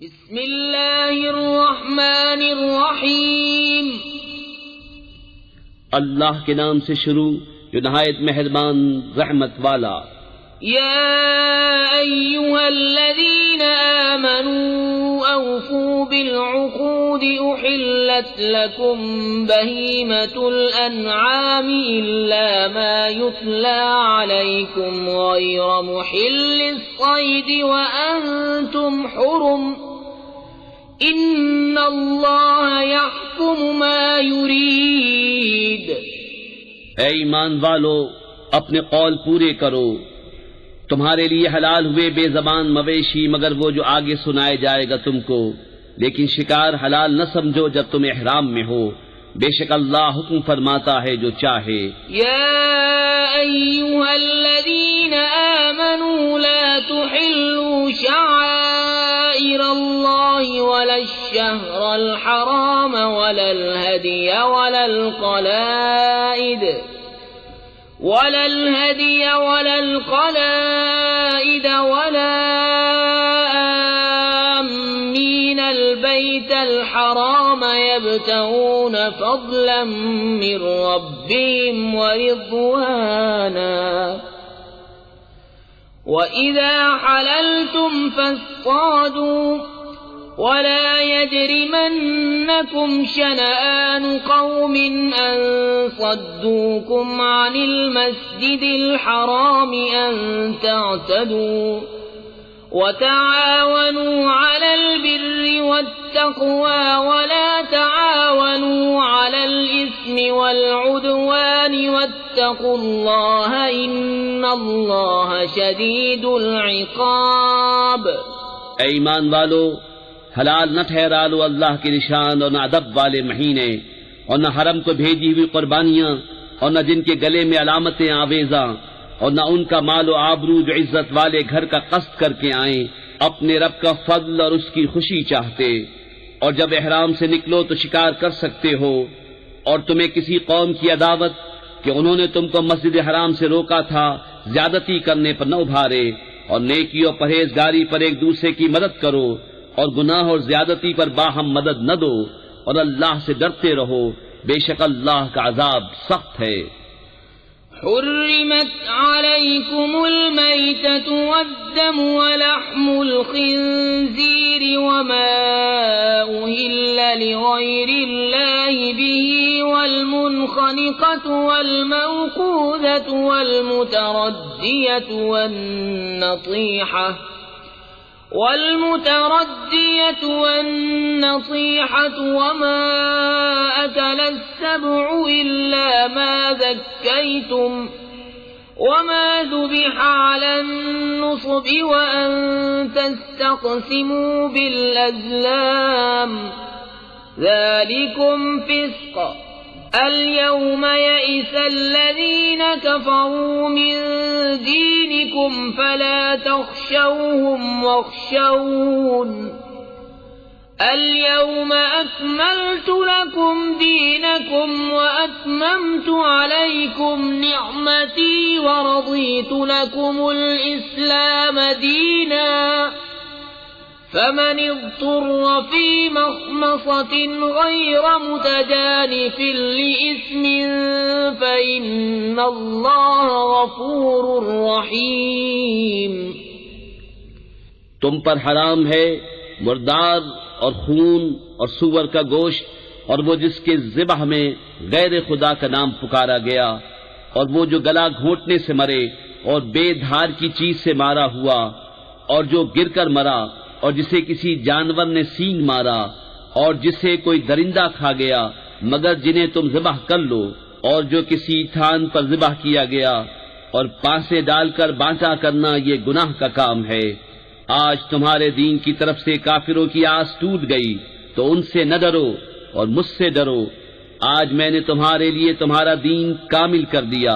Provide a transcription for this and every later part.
بسم اللہ الرحمن الرحیم، اللہ کے نام سے شروع جو نہایت مہربان رحمت والا۔ یا ایھا الذین آمنوا اوفوا بالعقود احلت لکم بہیمۃ الانعام الا ما یتلی علیکم غیر محل الصید وانتم حرم ان اللہ یحکم ما یرید۔ اے ایمان والو، اپنے قول پورے کرو، تمہارے لیے حلال ہوئے بے زبان مویشی مگر وہ جو آگے سنائے جائے گا تم کو، لیکن شکار حلال نہ سمجھو جب تم احرام میں ہو، بے شک اللہ حکم فرماتا ہے جو چاہے۔ یا ایھا الذین آمنوا لا تحلوا شعائر اللہ ولا الشہر الحرام ولا الہدی ولا القلائد ولا آمین البیت الحرام يبتغون فضلا من ربهم ورضوانا وَإِذَا حَلَلْتُمْ فَاصْطَادُوا وَلَا يَجْرِمَنَّكُمْ شَنَآنُ قَوْمٍ أَن صَدُّوكُمْ عَنِ الْمَسْجِدِ الْحَرَامِ أَن تَعْتَدُوا وَتَعَاوَنُوا عَلَى الْبِرِّ وَالتَّقْوَى وَلَا تَعَاوَنُوا عَلَى الْإِثْمِ وَالْعُدْوَانِ وَاتَّقُوا اللَّهَ إِنَّ اللَّهَ شَدِيدُ الْعِقَابِ۔ اے ایمان والو، حلال نہ ٹھہرا لو اللہ کے نشان اور نہ ادب والے مہینے اور نہ حرم کو بھیجی ہوئی قربانیاں اور نہ جن کے گلے میں علامتیں آویزاں اور نہ ان کا مال و آبرو جو عزت والے گھر کا قصد کر کے آئیں اپنے رب کا فضل اور اس کی خوشی چاہتے۔ اور جب احرام سے نکلو تو شکار کر سکتے ہو، اور تمہیں کسی قوم کی عداوت کہ انہوں نے تم کو مسجد حرام سے روکا تھا زیادتی کرنے پر نہ ابھارے، اور نیکی اور پرہیزگاری پر ایک دوسرے کی مدد کرو، اور گناہ اور زیادتی پر باہم مدد نہ دو، اور اللہ سے ڈرتے رہو، بے شک اللہ کا عذاب سخت ہے۔ حرمت علیکم المیتۃ والدم ولحم الخنزیر وما أهل لغیر اللہ به والمنخنقۃ والموقوذۃ والنطیحة وما أكل السبع إلا ما ذكيتم وما ذبح على النصب وأن تستقسموا بالأزلام ذلكم فسق۔ اليوم يئس الذين كفروا من دينكم فلا تخشوهم واخشون اليوم أكملت لكم دينكم وأتممت عليكم نعمتي ورضيت لكم الإسلام دينا فمن اضطر في مخمصة غير متجانف لإثم فإن الله غفور رحيم۔ تم پر حرام ہے مردار اور خون اور سور کا گوشت اور وہ جس کے ذبح میں غیر خدا کا نام پکارا گیا، اور وہ جو گلا گھونٹنے سے مرے اور بے دھار کی چیز سے مارا ہوا، اور جو گر کر مرا، اور جسے کسی جانور نے سینگ مارا، اور جسے کوئی درندہ کھا گیا مگر جنہیں تم ذبح کر لو، اور جو کسی تھان پر ذبح کیا گیا، اور پانسے ڈال کر بانٹا کرنا یہ گناہ کا کام ہے۔ آج تمہارے دین کی طرف سے کافروں کی آس ٹوٹ گئی تو ان سے نہ ڈرو اور مجھ سے ڈرو۔ آج میں نے تمہارے لیے تمہارا دین کامل کر دیا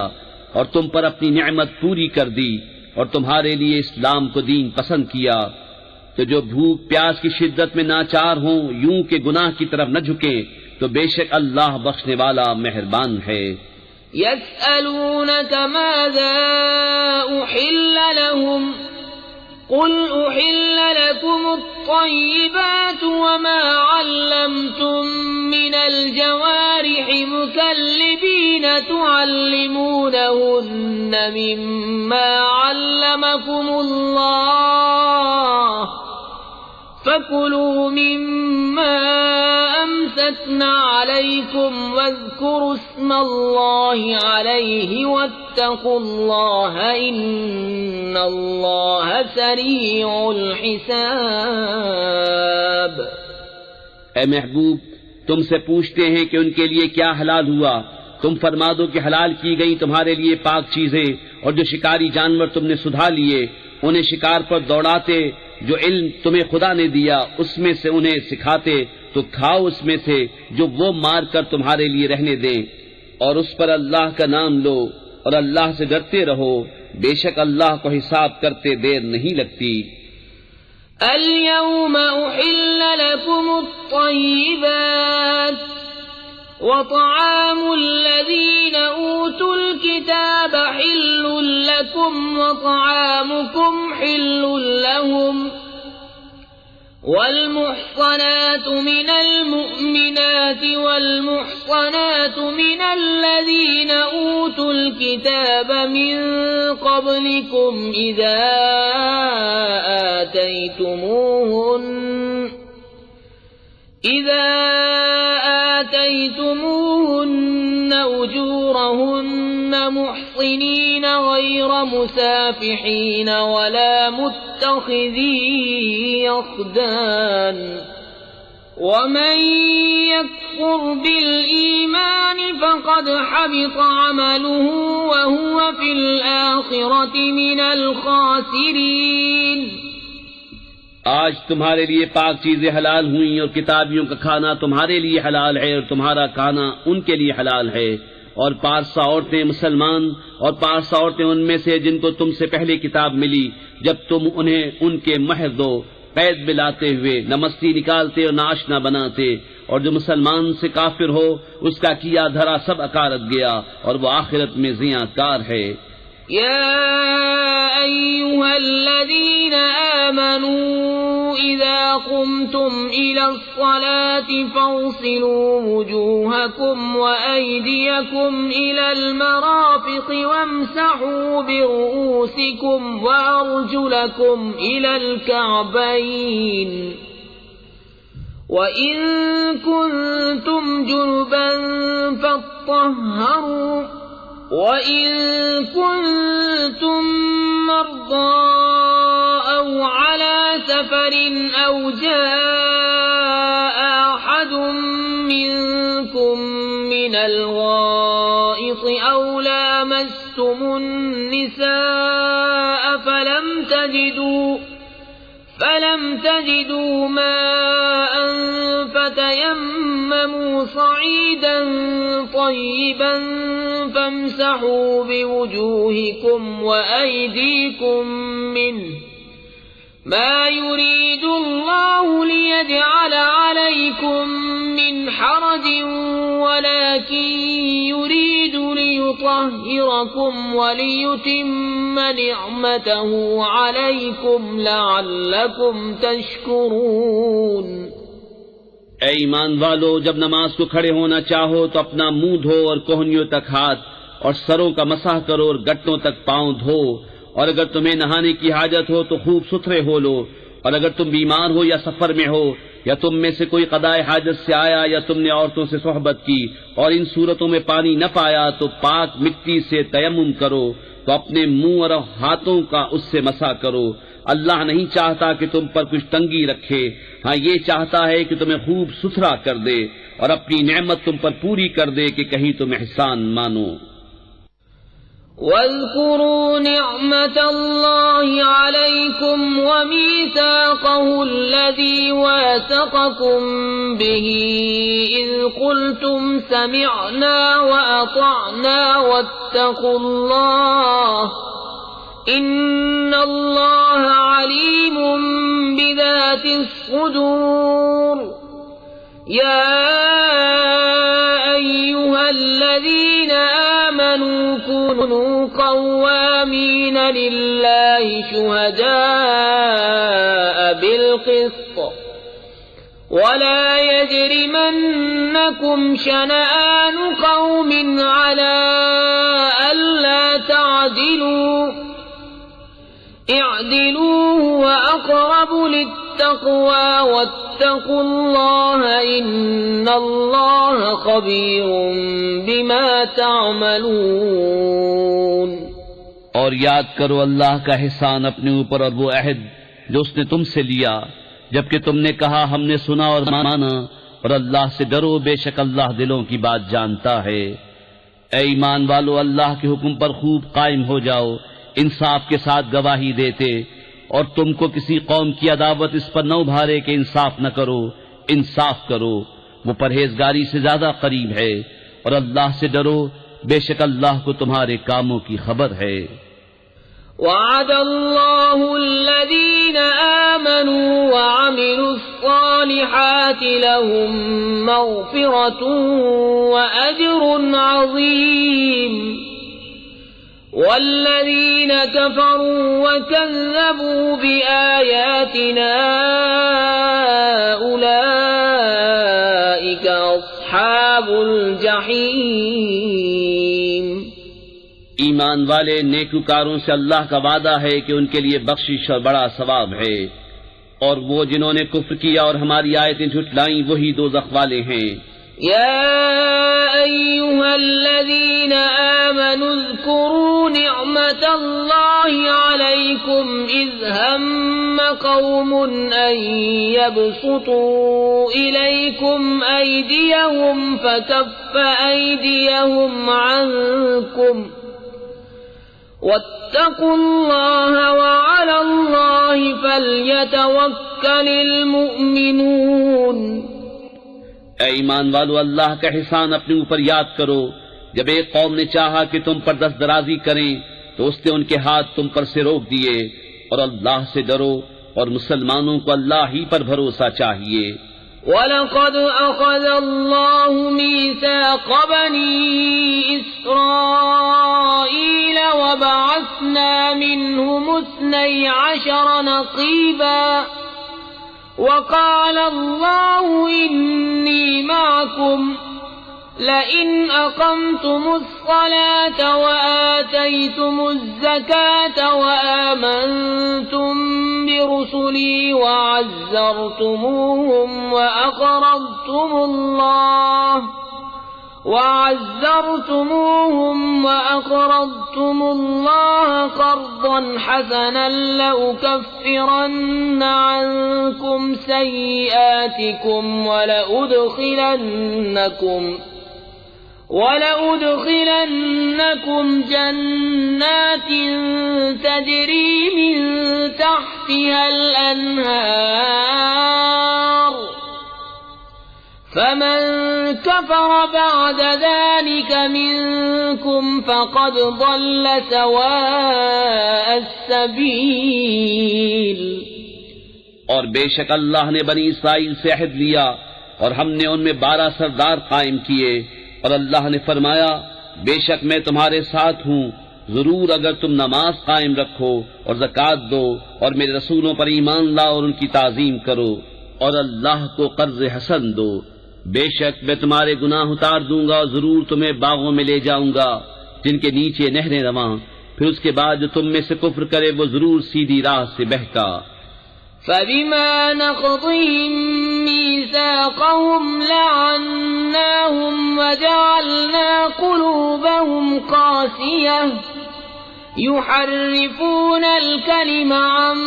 اور تم پر اپنی نعمت پوری کر دی اور تمہارے لیے اسلام کو دین پسند کیا۔ تو جو بھوک پیاس کی شدت میں ناچار ہوں یوں کہ گناہ کی طرف نہ جھکیں تو بے شک اللہ بخشنے والا مہربان ہے۔ يسألونك ماذا أحل لهم قل أحل لكم الطيبات وما علمتم من الجوارح مكلبين تعلمونهن مما علمكم الله فكلوا مما أمسكن عليكم واذكروا اسم الله عليه واتقوا الله إن الله سريع الحساب. اے محبوب، تم سے پوچھتے ہیں کہ ان کے لیے کیا حلال ہوا. تم فرما دو کہ حلال کی گئی تمہارے لیے پاک چیزیں اور جو شکاری جانور تم نے سدھا لیے انہیں شکار پر دوڑاتے، جو علم تمہیں خدا نے دیا اس میں سے انہیں سکھاتے تو کھاؤ اس میں سے جو وہ مار کر تمہارے لیے رہنے دیں، اور اس پر اللہ کا نام لو اور اللہ سے ڈرتے رہو، بے شک اللہ کو حساب کرتے دیر نہیں لگتی. اليوم أحل لكم الطيبات وطعام الذين أوتوا الكتاب حل لكم وطعامكم حل لهم والمحصنات من المؤمنات والمحصنات من الذين أوتوا الكتاب من قبلكم إذا آتيتموهن أجورهن محصنين غير مسافحين ولا متخذي أخدان ومن يكفر بالإيمان فقد حبط عمله وهو في الآخرة من الخاسرين. آج تمہارے لیے پاک چیزیں حلال ہوئیں اور کتابیوں کا کھانا تمہارے لیے حلال ہے اور تمہارا کھانا ان کے لیے حلال ہے، اور پارسا عورتیں مسلمان اور پارسا عورتیں ان میں سے جن کو تم سے پہلے کتاب ملی، جب تم انہیں ان کے مہر دو قید ملاتے ہوئے، نہ مستی نکالتے اور نہ آشنا بناتے، اور جو مسلمان سے کافر ہو اس کا کیا دھرا سب اکارت گیا اور وہ آخرت میں زیاں کار ہے. يا أيها الذين آمنوا إذا قمتم إلى الصلاة فاغسلوا وجوهكم وأيديكم إلى المرافق وامسحوا برؤوسكم وأرجلكم إلى الكعبين وإن كنتم جنبا فاطهروا وَإِن كُنتُم مَّرْضَىٰ أَوْ عَلَىٰ سَفَرٍ أَوْ جَاءَ أَحَدٌ مِّنكُم مِّنَ الْغَائِطِ أَوْ لَامَسْتُمُ النِّسَاءَ فَلَمْ تَجِدُوا مَاءً فَتَيَمَّمُوا صَعِيدًا طَيِّبًا فَامْسَحُوا بِوُجُوهِكُمْ وَأَيْدِيكُمْ مِنْهُ مَا يُرِيدُ اللَّهُ لِيَجْعَلَ عَلَيْكُمْ مِنْ حَرَجٍ وَلَكِنْ يُرِيدُ لِيُطَهِّرَكُمْ وَلِيُتِمَّ نِعْمَتَهُ عَلَيْكُمْ لَعَلَّكُمْ تَشْكُرُونَ. اے ایمان والو، جب نماز کو کھڑے ہونا چاہو تو اپنا منہ دھو اور کوہنیوں تک ہاتھ اور سروں کا مسح کرو اور گٹوں تک پاؤں دھو، اور اگر تمہیں نہانے کی حاجت ہو تو خوب ستھرے ہو لو، اور اگر تم بیمار ہو یا سفر میں ہو یا تم میں سے کوئی قضائے حاجت سے آیا یا تم نے عورتوں سے صحبت کی اور ان صورتوں میں پانی نہ پایا تو پاک مٹی سے تیمم کرو تو اپنے منہ اور ہاتھوں کا اس سے مسح کرو. اللہ نہیں چاہتا کہ تم پر کچھ تنگی رکھے، ہاں یہ چاہتا ہے کہ تمہیں خوب ستھرا کر دے اور اپنی نعمت تم پر پوری کر دے کہ کہیں تم احسان مانو. وَاذْكُرُوا نِعْمَةَ اللَّهِ عَلَيْكُمْ وَمِيثَاقَهُ الَّذِي وَاثَقَكُم بِهِ إِذْ قُلْتُمْ سَمِعْنَا وَأَطَعْنَا وَاتَّقُوا اللَّهَ إِنَّ اللَّهَ عَلِيمٌ بِذَاتِ الصُّدُورِ. يَا أَيُّهَا الَّذِينَ آمَنُوا كونوا قوامين لله شهداء بالقسط ولا يجرمنكم شنآن قوم على ألا تعدلوا اعدلوا هو أقرب للتقوى واتقوا الله إن الله خبير بما تعملون۔ اور یاد کرو اللہ کا احسان اپنے اوپر اور وہ عہد جو اس نے تم سے لیا جبکہ تم نے کہا ہم نے سنا اور مانا، اور اللہ سے ڈرو بے شک اللہ دلوں کی بات جانتا ہے۔ اے ایمان والو اللہ کے حکم پر خوب قائم ہو جاؤ، انصاف کے ساتھ گواہی دیتے، اور تم کو کسی قوم کی عداوت اس پر نہ ابھارے کہ انصاف نہ کرو، انصاف کرو، وہ پرہیزگاری سے زیادہ قریب ہے، اور اللہ سے ڈرو بے شک اللہ کو تمہارے کاموں کی خبر ہے۔ وعد الله الذين آمنوا وعملوا الصالحات لهم مغفرة وأجر عظيم والذين كفروا وكذبوا بآياتنا أولئك أصحاب الجحيم۔ ایمان والے نیکوکاروں سے اللہ کا وعدہ ہے کہ ان کے لیے بخشش اور بڑا ثواب ہے، اور وہ جنہوں نے کفر کیا اور ہماری آیتیں جھٹلائیں وہی دوزخ والے ہیں۔ يا أيها الذين آمنوا اذكروا نعمة الله عليكم إذ هم قوم أن يبسطوا إليكم أيديهم فكف أيديهم عنكم واتقوا الله وعلى الله فليتوكل المؤمنون۔ اے ایمان والو اللہ کا احسان اپنے اوپر یاد کرو، جب ایک قوم نے چاہا کہ تم پر دست درازی کریں تو اس نے ان کے ہاتھ تم پر سے روک دیے، اور اللہ سے ڈرو اور مسلمانوں کو اللہ ہی پر بھروسہ چاہیے۔ وَلَقَدْ أَخَذَ اللَّهُ مِيثَاقَ بَنِي إِسْرَائِيلَ وَبَعَثْنَا مِنْهُمُ 12 نَقِيبًا وقال الله إني معكم لئن أقمتم الصلاة وآتيتم الزكاة وآمنتم برسلي وعزرتموهم وأقرضتم الله قرضا حسنا لأكفرن عنكم سيئاتكم ولأدخلنكم جنات تجري من تحتها الأنهار فمن كفر بعد ذلك منكم فقد ضل سواء السبيل۔ اور بے شک اللہ نے بنی اسرائیل سے عہد لیا اور ہم نے ان میں 12 سردار قائم کیے، اور اللہ نے فرمایا بے شک میں تمہارے ساتھ ہوں، ضرور اگر تم نماز قائم رکھو اور زکوٰۃ دو اور میرے رسولوں پر ایمان لاؤ اور ان کی تعظیم کرو اور اللہ کو قرض حسن دو، بے شک میں تمہارے گناہ اتار دوں گا اور ضرور تمہیں باغوں میں لے جاؤں گا جن کے نیچے نہریں رواں، پھر اس کے بعد جو تم میں سے کفر کرے وہ ضرور سیدھی راہ سے بہکا۔ فَبِمَا نَقْضِهِم مِّيثَاقَهُمْ لَعَنَّاهُمْ وَجَعَلْنَا قُلُوبَهُمْ قَاسِيَةً يُحَرِّفُونَ الْكَلِمَ عَن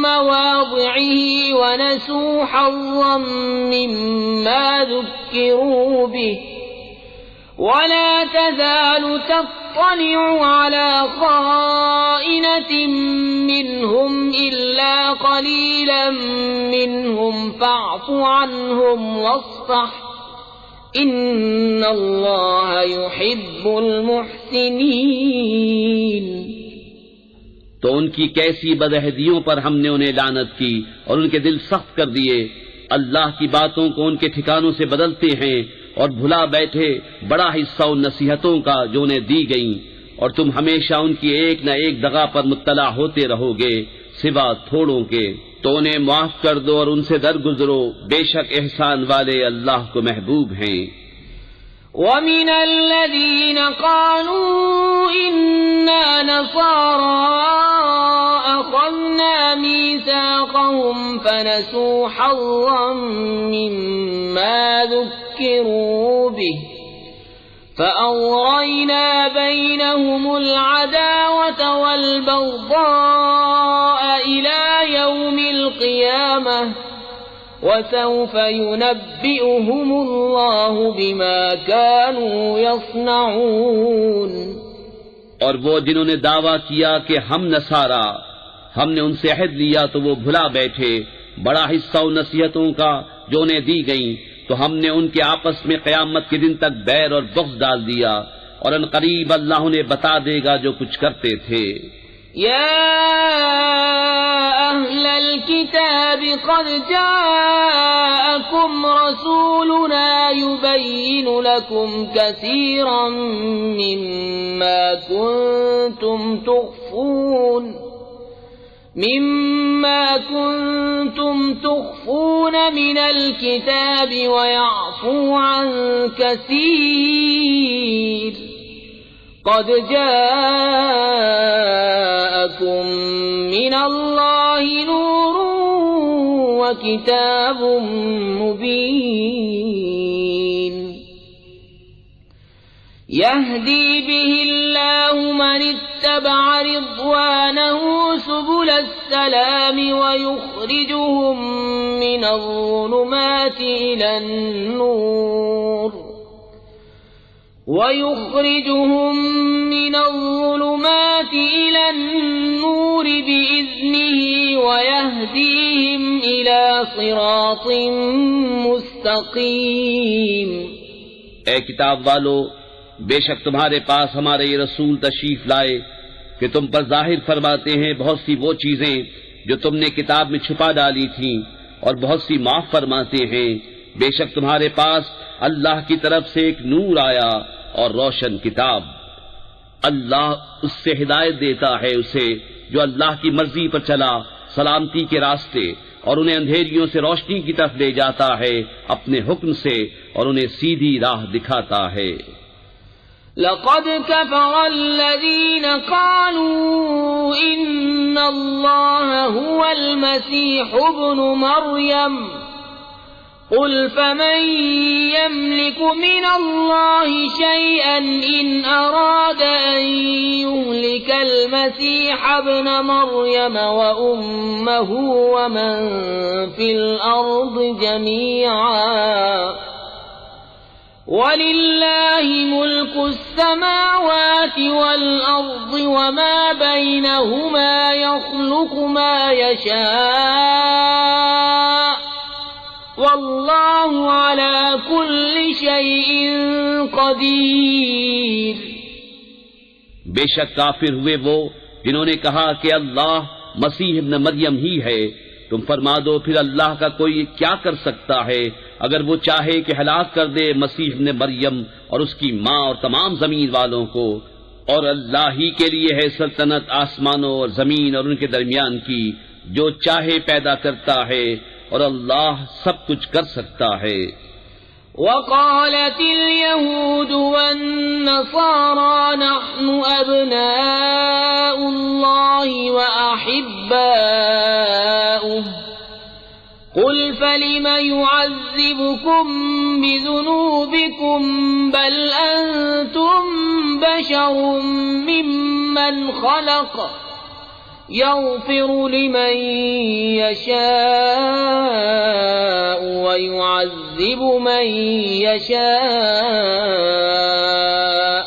مَّوَاضِعِهِ وَنَسُوا حَظًّا مِّمَّا ذُكِّرُوا بِهِ ولا تزال تطلع على خائنة منهم إلا قليلا منهم فاعف عنهم واصفح إن الله يحب المحسنين۔ تو ان کی کیسی بدعہدیوں پر ہم نے انہیں لعنت کی اور ان کے دل سخت کر دیے، اللہ کی باتوں کو ان کے ٹھکانوں سے بدلتے ہیں اور بھلا بیٹھے بڑا حصہ ان نصیحتوں کا جو انہیں دی گئیں، اور تم ہمیشہ ان کی ایک نہ ایک دغا پر مطلع ہوتے رہو گے سوا تھوڑوں کے، تو انہیں معاف کر دو اور ان سے درگزرو، بے شک احسان والے اللہ کو محبوب ہیں۔ وَمِنَ الَّذِينَ قَالُوا إِنَّا نَصَارَىٰ أَخَذْنَا مِيثَاقَهُمْ فَنَسُوا حَظًّا مِّمَّا ذُكِّرُوا بِهِ فَأَغْرَيْنَا بَيْنَهُمُ الْعَدَاوَةَ وَالْبَغْضَاءَ إِلَىٰ يَوْمِ الْقِيَامَةِ وَسَوْفَ يُنَبِّئُهُمُ اللَّهُ بِمَا كَانُوا يَصْنَعُونَ۔ اور وہ جنہوں نے دعویٰ کیا کہ ہم نصارہ، ہم نے ان سے عہد لیا تو وہ بھلا بیٹھے، بڑا حصہ ان نصیحتوں کا جو انہیں دی گئیں تو ہم نے ان کے آپس میں قیامت کے دن تک بیر اور بغض ڈال دیا، اور ان قریب اللہ انہیں بتا دے گا جو کچھ کرتے تھے۔ يا أهل الكتاب قد جاءكم رسولنا يبين لكم كثيرا مما كنتم تخفون من الكتاب ويعفو عن كثير قد جاءكم من الله نور وكتاب مبين يهدي به الله من اتبع رضوانه سبل السلام ويخرجهم من الظلمات إلى النور بإذنه ويهديهم إلى صراط مستقيم۔ اے کتاب والو، بے شک تمہارے پاس ہمارے یہ رسول تشریف لائے کہ تم پر ظاہر فرماتے ہیں بہت سی وہ چیزیں جو تم نے کتاب میں چھپا ڈالی تھیں، اور بہت سی معاف فرماتے ہیں۔ بے شک تمہارے پاس اللہ کی طرف سے ایک نور آیا اور روشن کتاب۔ اللہ اس سے ہدایت دیتا ہے اسے جو اللہ کی مرضی پر چلا سلامتی کے راستے، اور انہیں اندھیریوں سے روشنی کی طرف لے جاتا ہے اپنے حکم سے، اور انہیں سیدھی راہ دکھاتا ہے۔ لقد كفر الذين قالوا إن الله هو المسيح ابن مريم قل فمن يملك من الله شيئا إن أراد أن يهلك المسيح ابن مريم وأمه ومن في الأرض جميعا وَلِلَّهِ مُلْكُ السَّمَاوَاتِ وَالْأَرْضِ وَمَا بَيْنَهُمَا يَخْلُقُ مَا يَشَاءُ وَاللَّهُ عَلَى كُلِّ شَيْءٍ قَدِيرٌ۔ بے شک کافر ہوئے وہ جنہوں نے کہا کہ اللہ مسیح ابن مریم ہی ہے۔ تم فرما دو پھر اللہ کا کوئی کیا کر سکتا ہے اگر وہ چاہے کہ ہلاک کر دے مسیح ابن مریم اور اس کی ماں اور تمام زمین والوں کو، اور اللہ ہی کے لیے ہے سلطنت آسمانوں اور زمین اور ان کے درمیان کی، جو چاہے پیدا کرتا ہے، اور اللہ سب کچھ کر سکتا ہے۔ وقالت اليهود والنصارى نحن أبناء الله وأحباؤه قل فلم يعذبكم بذنوبكم بل أنتم بشر ممن خلق يغفر لمن يشاء ويعذب من يشاء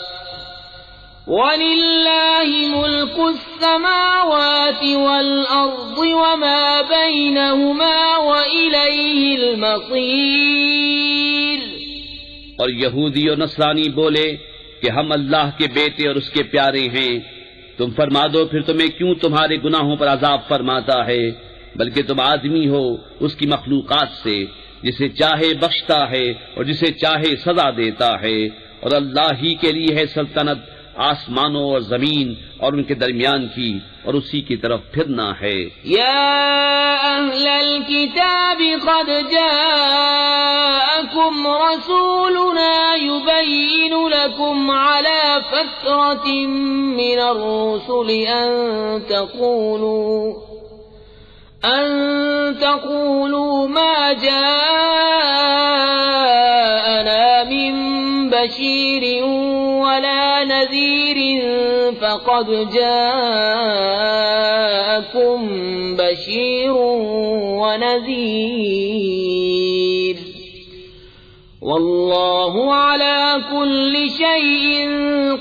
ولله ملك السماوات والأرض وما بينهما وإليه المصير۔ اور یہودی اور نصرانی بولے کہ ہم اللہ کے بیٹے اور اس کے پیارے ہیں۔ تم فرما دو پھر تمہیں کیوں تمہارے گناہوں پر عذاب فرماتا ہے، بلکہ تم آدمی ہو اس کی مخلوقات سے، جسے چاہے بخشتا ہے اور جسے چاہے سزا دیتا ہے، اور اللہ ہی کے لیے ہے سلطنت آسمانوں اور زمین اور ان کے درمیان کی، اور اسی کی طرف پھرنا ہے۔ یا اہل الکتاب قد جاءکم رسولنا یبین لکم علی فترة من الرسل أن تقولوا ما جاءنا من بشير ولا نذير فقد جاءكم بشير ونذير والله على كل شيء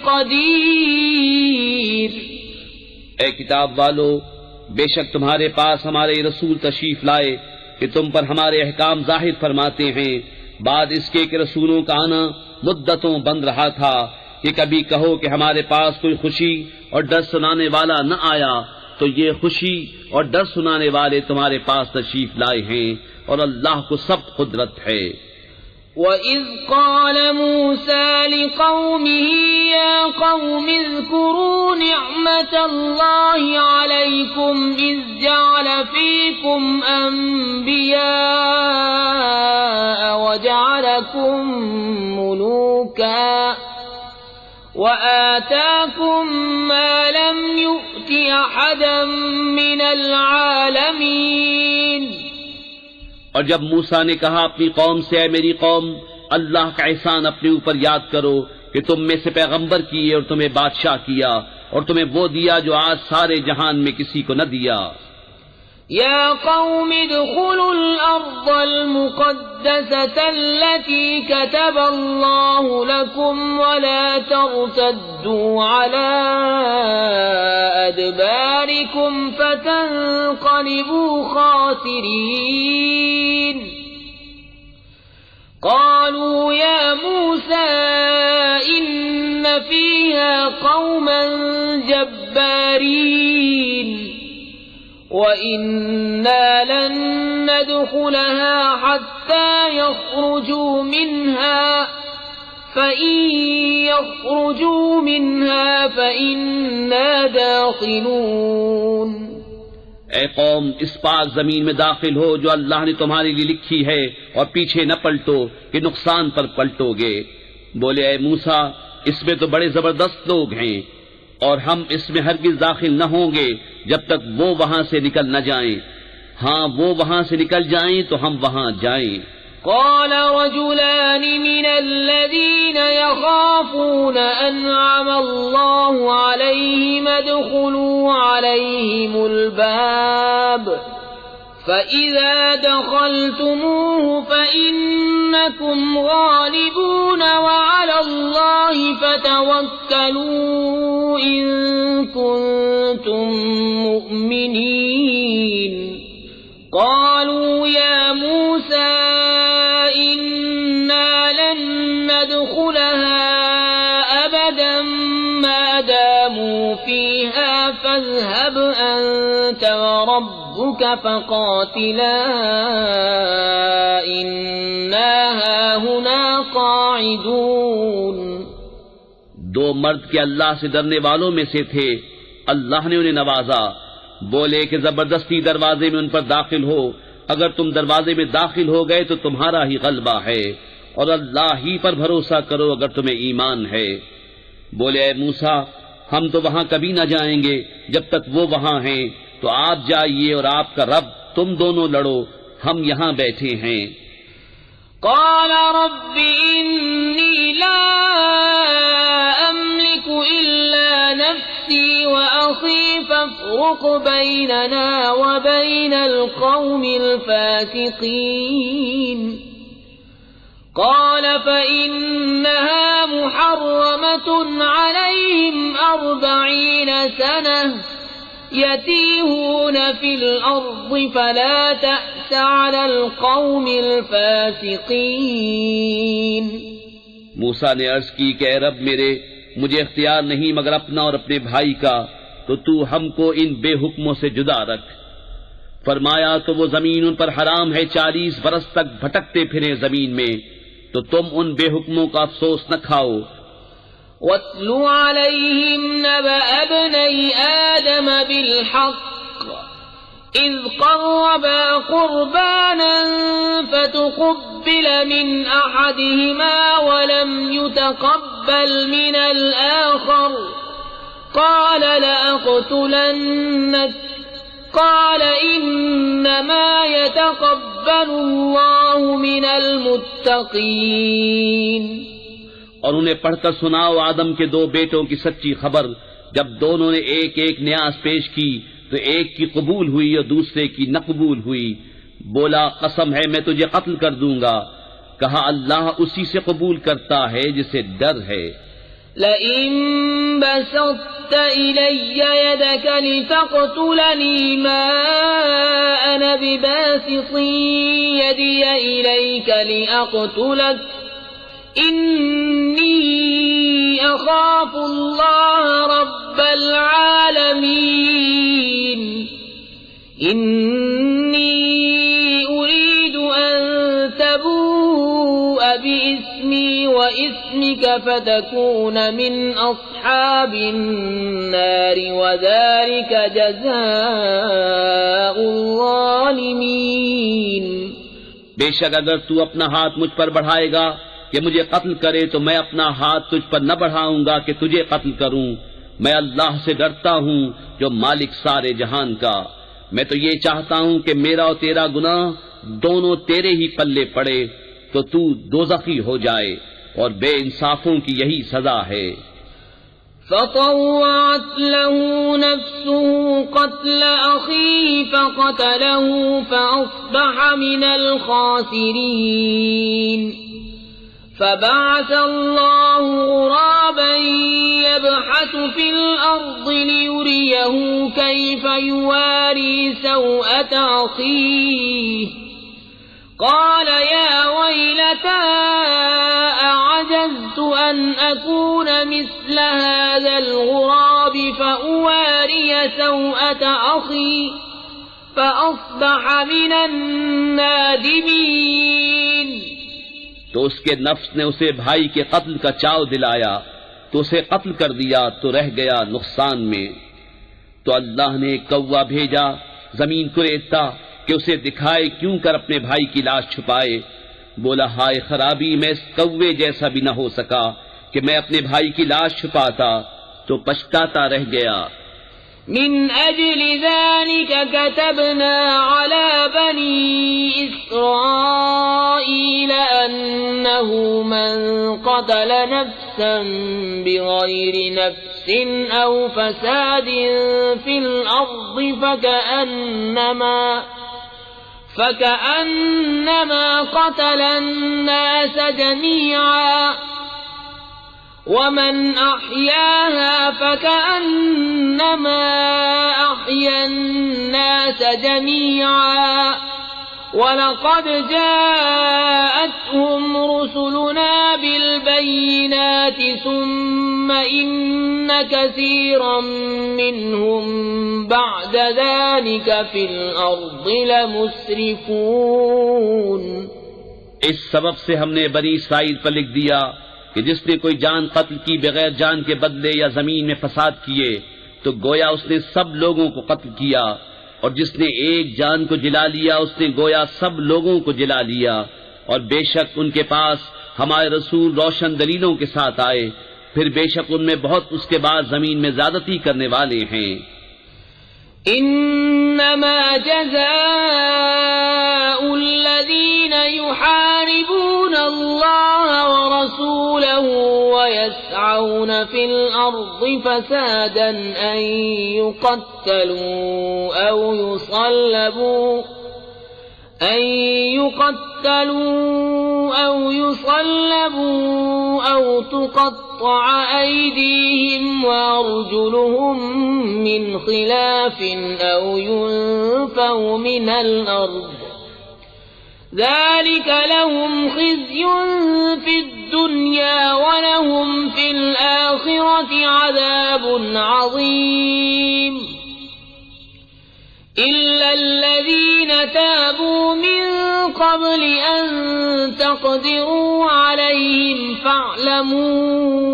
قدير۔ اے کتاب والو، بے شک تمہارے پاس ہمارے رسول تشریف لائے کہ تم پر ہمارے احکام ظاہر فرماتے ہیں، بعد اس کے کہ رسولوں کا آنا مدتوں بند رہا تھا کہ کبھی کہو کہ ہمارے پاس کوئی خوشی اور ڈر سنانے والا نہ آیا، تو یہ خوشی اور ڈر سنانے والے تمہارے پاس تشریف لائے ہیں، اور اللہ کو سب قدرت ہے۔ وَإِذْ قَالَ مُوسَى لِقَوْمِهِ يَا قَوْمِ اذْكُرُوا نِعْمَةَ اللَّهِ عَلَيْكُمْ إِذْ جَعَلَ فِيكُمْ أَنْبِيَاءَ وَجَعَلَكُمْ مُلُوكًا وَآتَاكُمْ مَا لَمْ يُؤْتِ أَحَدًا مِنَ الْعَالَمِينَ۔ اور جب موسیٰ نے کہا اپنی قوم سے، اے میری قوم، اللہ کا احسان اپنے اوپر یاد کرو کہ تم میں سے پیغمبر کیے اور تمہیں بادشاہ کیا، اور تمہیں وہ دیا جو آج سارے جہان میں کسی کو نہ دیا۔ یا قوم ادخلوا الارض المقدسة التي كتب الله لكم ولا ترتدوا على ادباركم فتنقلبوا خاسرين۔ قالوا يا موسى إن فيها قوما جبارين وَإِنَّا لَن نَّدْخُلَهَا حَتَّى يَخْرُجُوا مِنْهَا فَإِن يَخْرُجُوا مِنْهَا فَإِنَّا دَاخِلُونَ۔ اے قوم، اس پاک زمین میں داخل ہو جو اللہ نے تمہارے لیے لکھی ہے، اور پیچھے نہ پلٹو کہ نقصان پر پلٹو گے۔ بولے اے موسیٰ، اس میں تو بڑے زبردست لوگ ہیں، اور ہم اس میں ہرگز داخل نہ ہوں گے جب تک وہ وہاں سے نکل نہ جائیں۔ ہاں وہ وہاں سے نکل جائیں تو ہم وہاں جائیں۔ قال رجلان من الذين يخافون أنعم الله عليهم ادخلوا عليهم الباب فإذا دخلتموه فإنكم غالبون وعلى الله فتوكلوا إن كنتم مؤمنين۔ قالوا يا موسى إنا لن ندخلها أبدا ما داموا فيها فاذهب أنت وربك فقاتلا إنا هاهنا قاعدون۔ دو مرد کے اللہ سے ڈرنے والوں میں سے تھے، اللہ نے انہیں نوازا۔ بولے کہ زبردستی دروازے میں ان پر داخل ہو، اگر تم دروازے میں داخل ہو گئے تو تمہارا ہی غلبہ ہے، اور اللہ ہی پر بھروسہ کرو اگر تمہیں ایمان ہے۔ بولے اے موسیٰ، ہم تو وہاں کبھی نہ جائیں گے جب تک وہ وہاں ہیں، تو آپ جائیے اور آپ کا رب، تم دونوں لڑو، ہم یہاں بیٹھے ہیں۔ قال رب إني لا أملك إلا نفسي وأخي فافرق بيننا وبين القوم الفاسقين۔ قال فإنها محرمة عليهم 40 سنة يتيهون في الأرض فلا تأس على القوم الفاسقين۔ موسیٰ نے عرض کی کہ اے رب میرے، مجھے اختیار نہیں مگر اپنا اور اپنے بھائی کا، تو تو ہم کو ان بے حکموں سے جدا رکھ۔ فرمایا تو وہ زمین ان پر حرام ہے، 40 برس تک بھٹکتے پھریں زمین میں، تو تم ان بے حکموں کا افسوس نہ کھاؤ۔ واتل عليهم نبأ ابني آدم بالحق إذ قربا قربانا فتقبل من أحدهما ولم يتقبل من الآخر قال لأقتلنك قال إنما يتقبل الله من المتقين. اور انہیں پڑھ کر سناؤ آدم کے دو بیٹوں کی سچی خبر. جب دونوں نے ایک ایک نیاز پیش کی تو ایک کی قبول ہوئی اور دوسرے کی نہ قبول ہوئی. بولا قسم ہے میں تجھے قتل کر دوں گا. کہا اللہ اسی سے قبول کرتا ہے جسے ڈر ہے. لئن بسطت إلي يدك لتقتلني ما أنا بباسط يدي إليك لأقتلك إني أخاف الله رب العالمين إني أريد أن تبوء بإسمي وإسمك فتكون من أصحاب النار وذلك جزاء الظالمين. بے شک اگر تو اپنا ہاتھ مجھ پر بڑھائے گا کہ مجھے قتل کرے تو میں اپنا ہاتھ تجھ پر نہ بڑھاؤں گا کہ تجھے قتل کروں. میں اللہ سے ڈرتا ہوں جو مالک سارے جہان کا. میں تو یہ چاہتا ہوں کہ میرا اور تیرا گناہ دونوں تیرے ہی پلے پڑے تو تو دوزخی ہو جائے اور بے انصافوں کی یہی سزا ہے. فطوعت له نفسه قتل أخيه فقتله فأصبح من الخاسرين. فبعث الله غرابا يبحث في الأرض ليريه كيف يواري سوءة أخيه قال يا ويلتى أعجزت أن أكون مثل هذا الغراب فأواري سوءة أخي فأصبح من النادمين. تو اس کے نفس نے اسے بھائی کے قتل کا چاو دلایا تو اسے قتل کر دیا تو رہ گیا نقصان میں. تو اللہ نے کوا بھیجا زمین کو ریتتا کہ اسے دکھائے کیوں کر اپنے بھائی کی لاش چھپائے. بولا ہائے خرابی میں اس کوے جیسا بھی نہ ہو سکا کہ میں اپنے بھائی کی لاش چھپاتا تو پچھتاتا رہ گیا. من أجل ذلك كتبنا على بني إسرائيل أنه من قتل نفسا بغير نفس أو فساد في الأرض فكأنما قتل الناس جميعا ومن أحياها فكأنما أحيا الناس جميعا ولقد جاءتهم رسلنا بالبينات ثم إن كثيرا منهم بعد ذلك في الأرض لمسرفون. اس سبب سے ہم نے بنی اسرائیل پر لکھ دیا کہ جس نے کوئی جان قتل کی بغیر جان کے بدلے یا زمین میں فساد کیے تو گویا اس نے سب لوگوں کو قتل کیا، اور جس نے ایک جان کو جلا لیا اس نے گویا سب لوگوں کو جلا لیا. اور بے شک ان کے پاس ہمارے رسول روشن دلیلوں کے ساتھ آئے، پھر بے شک ان میں بہت اس کے بعد زمین میں زیادتی کرنے والے ہیں. انما جزاء الذين يحاربون الله ورسوله ويسعون في الأرض فسادا أن يقتلوا أو يصلبوا أو تقطع أيديهم وأرجلهم من خلاف أو ينفوا من الأرض ذلك لهم خزي في الدنيا ولهم في الآخرة عذاب عظيم. إلا الذين تابوا من قبل أن تقدروا عليهم فاعلموا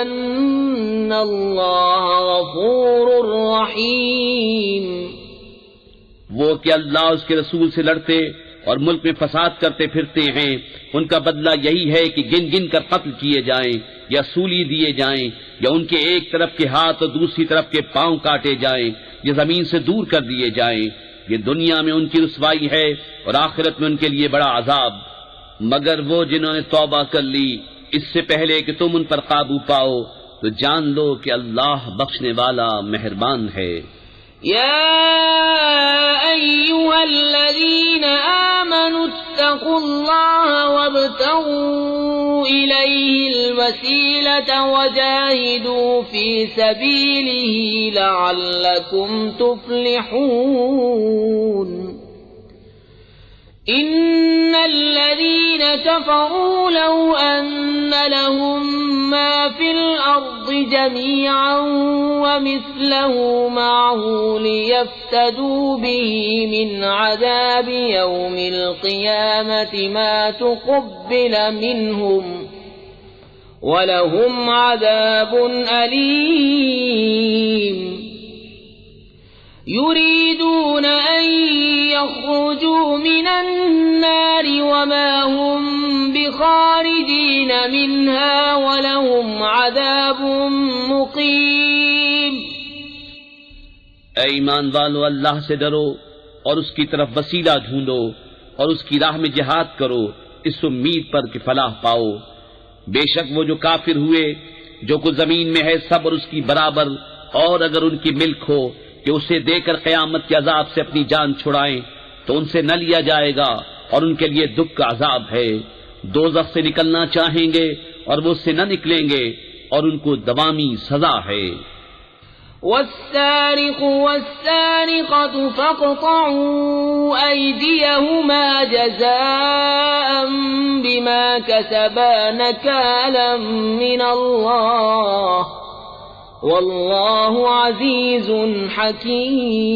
أن الله غفور رحيم. وہ کہ اللہ اس کے رسول سے لڑتے اور ملک میں فساد کرتے پھرتے ہیں، ان کا بدلہ یہی ہے کہ گن گن کر قتل کیے جائیں یا سولی دیے جائیں، یا ان کے ایک طرف کے ہاتھ اور دوسری طرف کے پاؤں کاٹے جائیں، یا زمین سے دور کر دیے جائیں. یہ دنیا میں ان کی رسوائی ہے اور آخرت میں ان کے لیے بڑا عذاب. مگر وہ جنہوں نے توبہ کر لی اس سے پہلے کہ تم ان پر قابو پاؤ تو جان لو کہ اللہ بخشنے والا مہربان ہے. يا أيها الذين آمنوا اتقوا الله وابتغوا إليه الوسيلة وجاهدوا في سبيله لعلكم تفلحون. إن الذين كفروا لو أن لهم ما في الأرض جميعا ومثله معه ليفتدوا به من عذاب يوم القيامة ما تقبل منهم ولهم عذاب أليم. يريدون أن يخرجوا من النار وما هم بخارجين منها ولهم عذاب مقيم. اے ایمان والو، اللہ سے ڈرو اور اس کی طرف وسیلہ ڈھونڈو اور اس کی راہ میں جہاد کرو اس امید پر کہ فلاح پاؤ. بے شک وہ جو کافر ہوئے جو کچھ زمین میں ہے سب اور اس کی برابر، اور اگر ان کی ملک ہو کہ اسے دے کر قیامت کے عذاب سے اپنی جان چھڑائیں تو ان سے نہ لیا جائے گا اور ان کے لیے دکھ کا عذاب ہے. دوزخ سے نکلنا چاہیں گے اور وہ اس سے نہ نکلیں گے اور ان کو دوامی سزا ہے. والسارق والسارقة فاقطعوا أيديهما جزاء بما كسبا نكالا من الله والله عزيز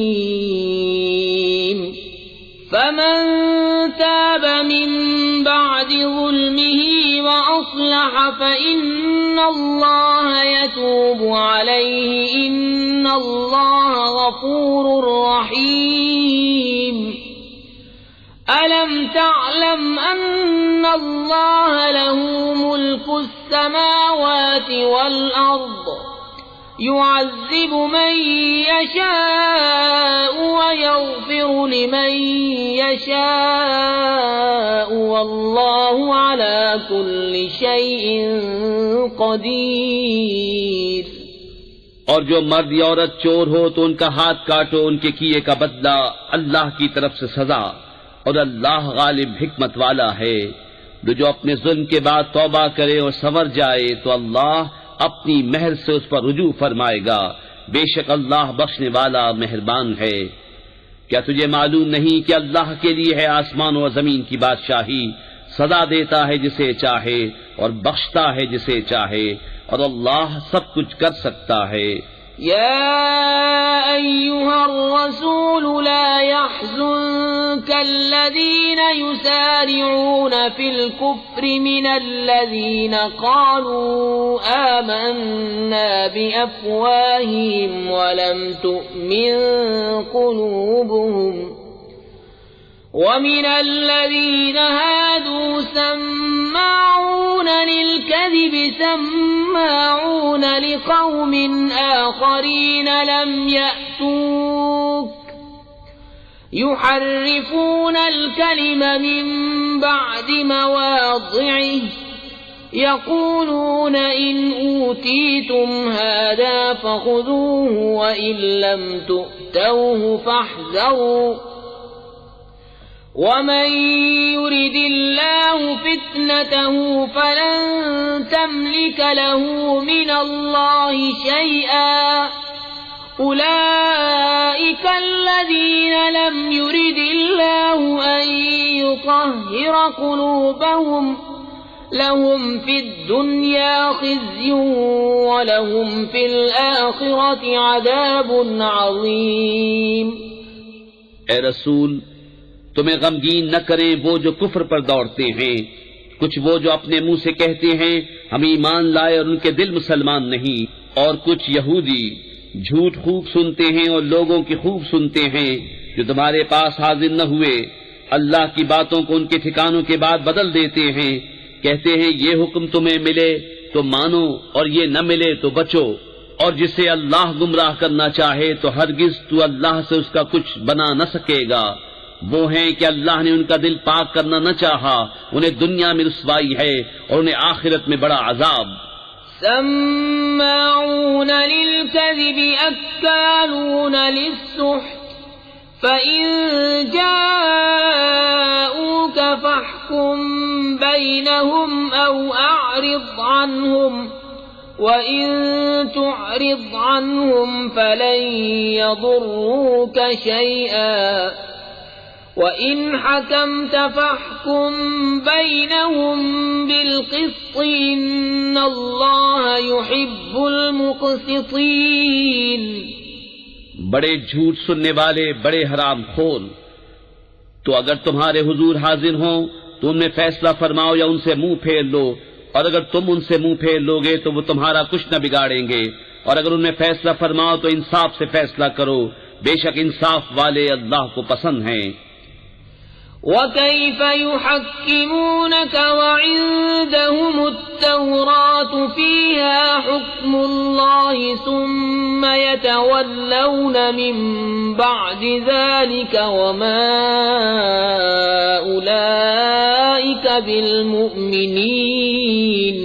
حكيم. فمن تاب من بعد ظلمه وأصلح فإن الله يتوب عليه إن الله غفور رحيم. ألم تعلم أن الله له ملك السماوات والأرض يعذب من يشاء ويغفر لمن يشاء والله على كل شيء قدير. اور جو مرد یا عورت چور ہو تو ان کا ہاتھ کاٹو، ان کے کیے کا بدلہ اللہ کی طرف سے سزا، اور اللہ غالب حکمت والا ہے. جو اپنے ظلم کے بعد توبہ کرے اور سنور جائے تو اللہ اپنی مہر سے اس پر رجوع فرمائے گا. بے شک اللہ بخشنے والا مہربان ہے. کیا تجھے معلوم نہیں کہ اللہ کے لیے ہے آسمان و زمین کی بادشاہی، سزا دیتا ہے جسے چاہے اور بخشتا ہے جسے چاہے، اور اللہ سب کچھ کر سکتا ہے. يا أيها الرسول لا يحزنك الذين يسارعون في الكفر من الذين قالوا آمنا بأفواههم ولم تؤمن قلوبهم ومن الذين هادوا سماعون للكذب سماعون لقوم آخرين لم يأتوك يحرفون الكلم من بعد مواضعه يقولون إن أوتيتم هذا فخذوه وإن لم تؤتوه فاحذروا ومن يرد الله فتنته فلن تملك له من الله شيئا أولئك الذين لم يرد الله أن يطهر قلوبهم لهم في الدنيا خزي ولهم في الآخرة عذاب عظيم. اے رسول تمہیں غمگین نہ کریں وہ جو کفر پر دوڑتے ہیں، کچھ وہ جو اپنے منہ سے کہتے ہیں ہم ایمان لائے اور ان کے دل مسلمان نہیں، اور کچھ یہودی جھوٹ خوب سنتے ہیں اور لوگوں کی خوب سنتے ہیں جو تمہارے پاس حاضر نہ ہوئے، اللہ کی باتوں کو ان کے ٹھکانوں کے بعد بدل دیتے ہیں، کہتے ہیں یہ حکم تمہیں ملے تو مانو اور یہ نہ ملے تو بچو، اور جسے اللہ گمراہ کرنا چاہے تو ہرگز تو اللہ سے اس کا کچھ بنا نہ سکے گا۔ وہ ہیں کہ اللہ نے ان کا دل پاک کرنا نہ چاہا، انہیں دنیا میں رسوائی ہے اور انہیں آخرت میں بڑا عذاب۔ سماعون للكذب أكالون للسحت فإن جاءوك فاحكم بينهم أو أعرض عنهم وَإِن تُعْرِضْ عَنْهُمْ فَلَن يَضُرُّوكَ شَيْئًا وَإِنْ حَكَمْتَ فَاحْكُم بَيْنَهُم بِالْقِسْطِ إِنَّ اللَّهَ يُحِبُّ الْمُقْسِطِينَ۔ بڑے جھوٹ سننے والے، بڑے حرام خور، تو اگر تمہارے حضور حاضر ہوں تو ان میں فیصلہ فرماؤ یا ان سے منہ پھیر لو، اور اگر تم ان سے منہ پھیر لوگے تو وہ تمہارا کچھ نہ بگاڑیں گے، اور اگر ان میں فیصلہ فرماؤ تو انصاف سے فیصلہ کرو، بے شک انصاف والے اللہ کو پسند ہیں۔ وَكَيْفَ يُحَكِّمُونَكَ وَعِندَهُمُ التَّوْرَاةُ فِيهَا حُكْمُ اللَّهِ ثُمَّ يَتَوَلَّوْنَ مِن بَعْدِ ذَلِكَ وَمَا أُولَئِكَ بِالْمُؤْمِنِينَ۔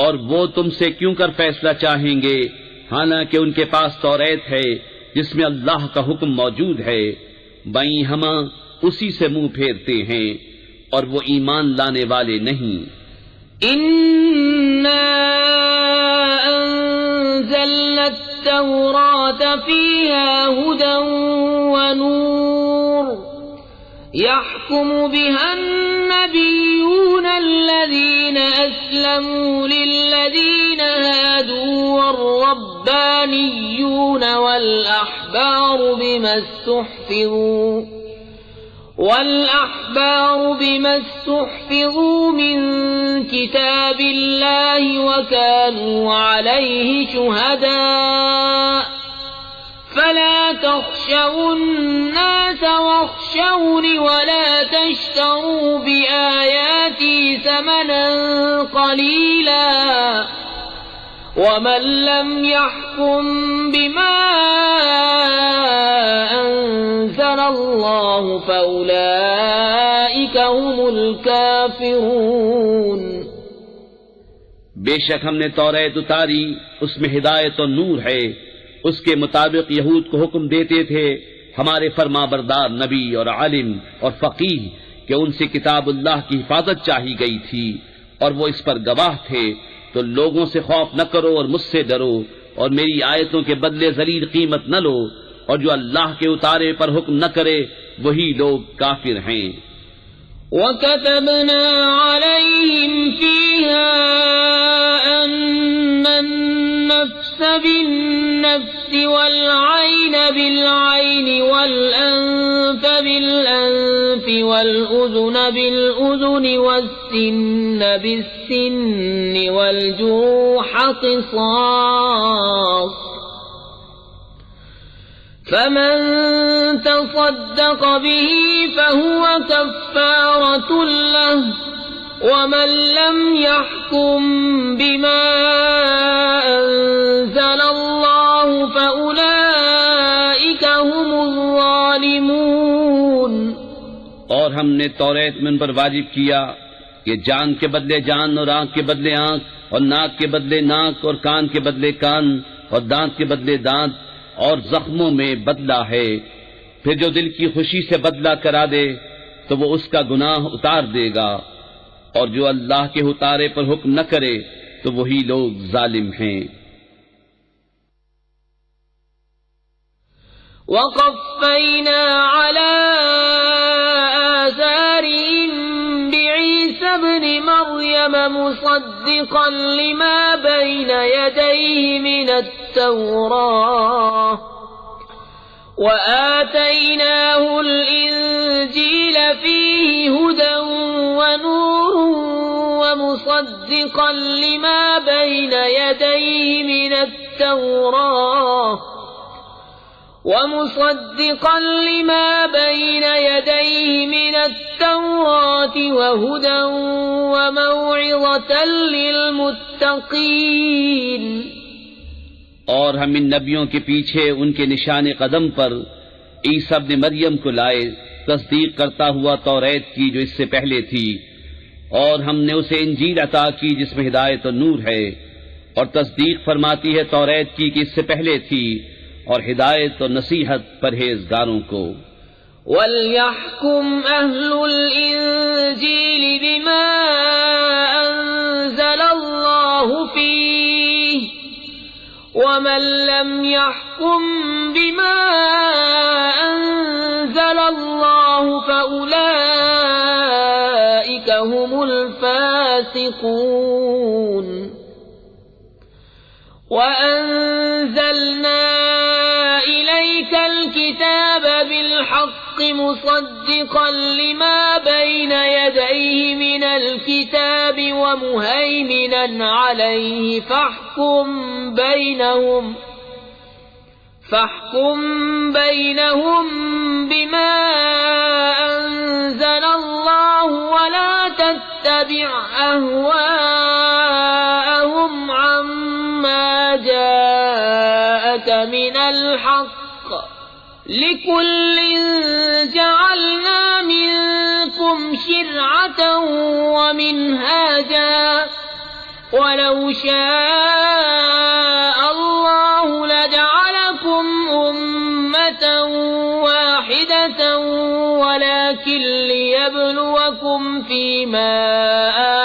اور وہ تم سے کیوں کر فیصلہ چاہیں گے حالانکہ ان کے پاس توریت ہے جس میں اللہ کا حکم موجود ہے، بائیں ہمہ اسی سے منہ پھیرتے ہیں اور وہ ایمان لانے والے نہیں۔ اِنَّا أَنزَلْنَا التَّوْرَاةَ فِيهَا هُدًى وَنُورٌ يَحْكُمُ بِهَا النَّبِيُّونَ الَّذِينَ أَسْلَمُوا لِلَّذِينَ هَادُوا وَالرَّبَّانِيُّونَ وَالْأَحْبَارُ بِمَا اسْتُحْفِظُوا مِنْ كِتَابِ اللَّهِ وَكَانُوا عَلَيْهِ شُهَدَاءَ فَلَا تَخْشَوُا النَّاسَ وَاخْشَوْنِ وَلَا تَشْتَرُوا بِآيَاتِي ثَمَنًا قَلِيلًا وَمَن لَّمْ يَحْكُم بِمَا أَنزَلَ اللَّهُ فَأُولَئِكَ هُمُ الْكَافِرُونَ۔ بے شک ہم نے توریت اتاری، اس میں ہدایت اور نور ہے، اس کے مطابق یہود کو حکم دیتے تھے ہمارے فرما بردار نبی اور عالم اور فقیہ کہ ان سے کتاب اللہ کی حفاظت چاہی گئی تھی اور وہ اس پر گواہ تھے، تو لوگوں سے خوف نہ کرو اور مجھ سے ڈرو اور میری آیتوں کے بدلے ذلیل قیمت نہ لو، اور جو اللہ کے اتارے پر حکم نہ کرے وہی لوگ کافر ہیں۔ وَكَتَبْنَا عَلَيْهِمْ فِيهَا أَنَّ النَّفْسَ بِالنَّفْسِ وَالْعَيْنَ بِالْعَيْنِ وَالْأَنفَ بِالْأَنفِ وَالْأُذُنَ بِالْأُذُنِ وَالسِّنَّ بِالسِّنِّ وَالْجُرُوحَ قِصَاصٌ فَمَن تَصَدَّقَ بِهِ فَهُوَ كَفَّارَةٌ لَّهُ وَمَن لَّمْ يَحْكُم بِمَا أَنزَلَ اللَّهُ فَأُولَئِكَ هُمُ الظَّالِمُونَ۔ اور ہم نے توریت میں ان پر واجب کیا کہ جان کے بدلے جان اور آنکھ کے بدلے آنکھ اور ناک کے بدلے ناک اور کان کے بدلے کان اور دانت کے بدلے دانت اور زخموں میں بدلہ ہے، پھر جو دل کی خوشی سے بدلہ کرا دے تو وہ اس کا گناہ اتار دے گا، اور جو اللہ کے اتارے پر حکم نہ کرے تو وہی لوگ ظالم ہیں۔ وَقَفَّيْنَا عَلَىٰ آثَارِهِم بِعِيسَى ابْنِ مَرْيَمَ مُصَدِّقًا لِّمَا بَيْنَ يَدَيْهِ مِنَ التَّوْرَاةِ وآتيناه الإنجيل فيه هدى ونور ومصدقا لما بين يديه من التوراة وهدى وموعظة للمتقين. اور ہم ان نبیوں کے پیچھے ان کے نشان قدم پر عیسیٰ ابن مریم کو لائے، تصدیق کرتا ہوا توریت کی جو اس سے پہلے تھی، اور ہم نے اسے انجیل عطا کی جس میں ہدایت و نور ہے، اور تصدیق فرماتی ہے توریت کی کہ اس سے پہلے تھی، اور ہدایت و نصیحت پرہیزگاروں کو. وَلْيَحْكُمْ أَهْلُ الْإِنجِيلِ بِمَا أَنزَلَ اللَّهُ فِيهِ وَمَن لَّمْ يَحْكُم بِمَا أَنزَلَ اللَّهُ فَأُولَئِكَ هُمُ الْفَاسِقُونَ. وَأَنزَلْنَا إِلَيْكَ الْكِتَابَ بِالْحَقِّ مُصَدِّقًا لِمَا بَيْنَ يَدَيْهِ مِنَ الْكِتَابِ وَمُهَيْمِنًا عَلَيْهِ فَاحْكُم بَيْنَهُم بِمَا أَنزَلَ اللَّهُ وَلَا تَتَّبِعْ أَهْوَاءَهُمْ عَمَّا جَاءَكَ مِنَ الْحَقِّ لِكُلٍّ جَعَلْنَا مِنكُمْ شِرْعَةً وَمِنْهَاجًا وَلَوْ شَاءَ اللَّهُ لَجَعَلَكُمْ أُمَّةً وَاحِدَةً وَلَكِنْ لِيَبْلُوَكُمْ فِيمَا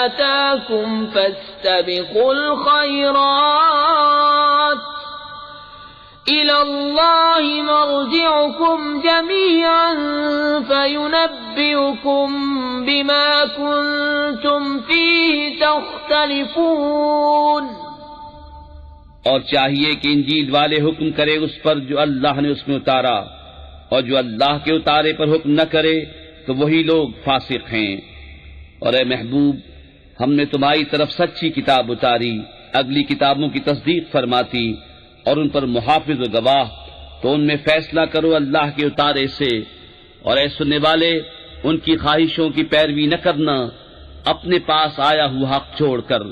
آتَاكُمْ فَاسْتَبِقُوا الْخَيْرَاتِ إِلَى اللَّهِ مَرْجِعُكُمْ جَمِيعًا فَيُنَبِّئُكُم بِمَا كُنتُمْ فِيهِ تَخْتَلِفُونَ. اور چاہیے کہ انجیل والے حکم کرے اس پر جو اللہ نے اس میں اتارا، اور جو اللہ کے اتارے پر حکم نہ کرے تو وہی لوگ فاسق ہیں. اور اے محبوب، ہم نے تمہاری طرف سچی کتاب اتاری، اگلی کتابوں کی تصدیق فرماتی اور ان پر محافظ و گواہ، تو ان میں فیصلہ کرو اللہ کے اتارے سے. اور اے سننے والے، ان کی خواہشوں کی پیروی نہ کرنا اپنے پاس آیا ہوا حق چھوڑ کر.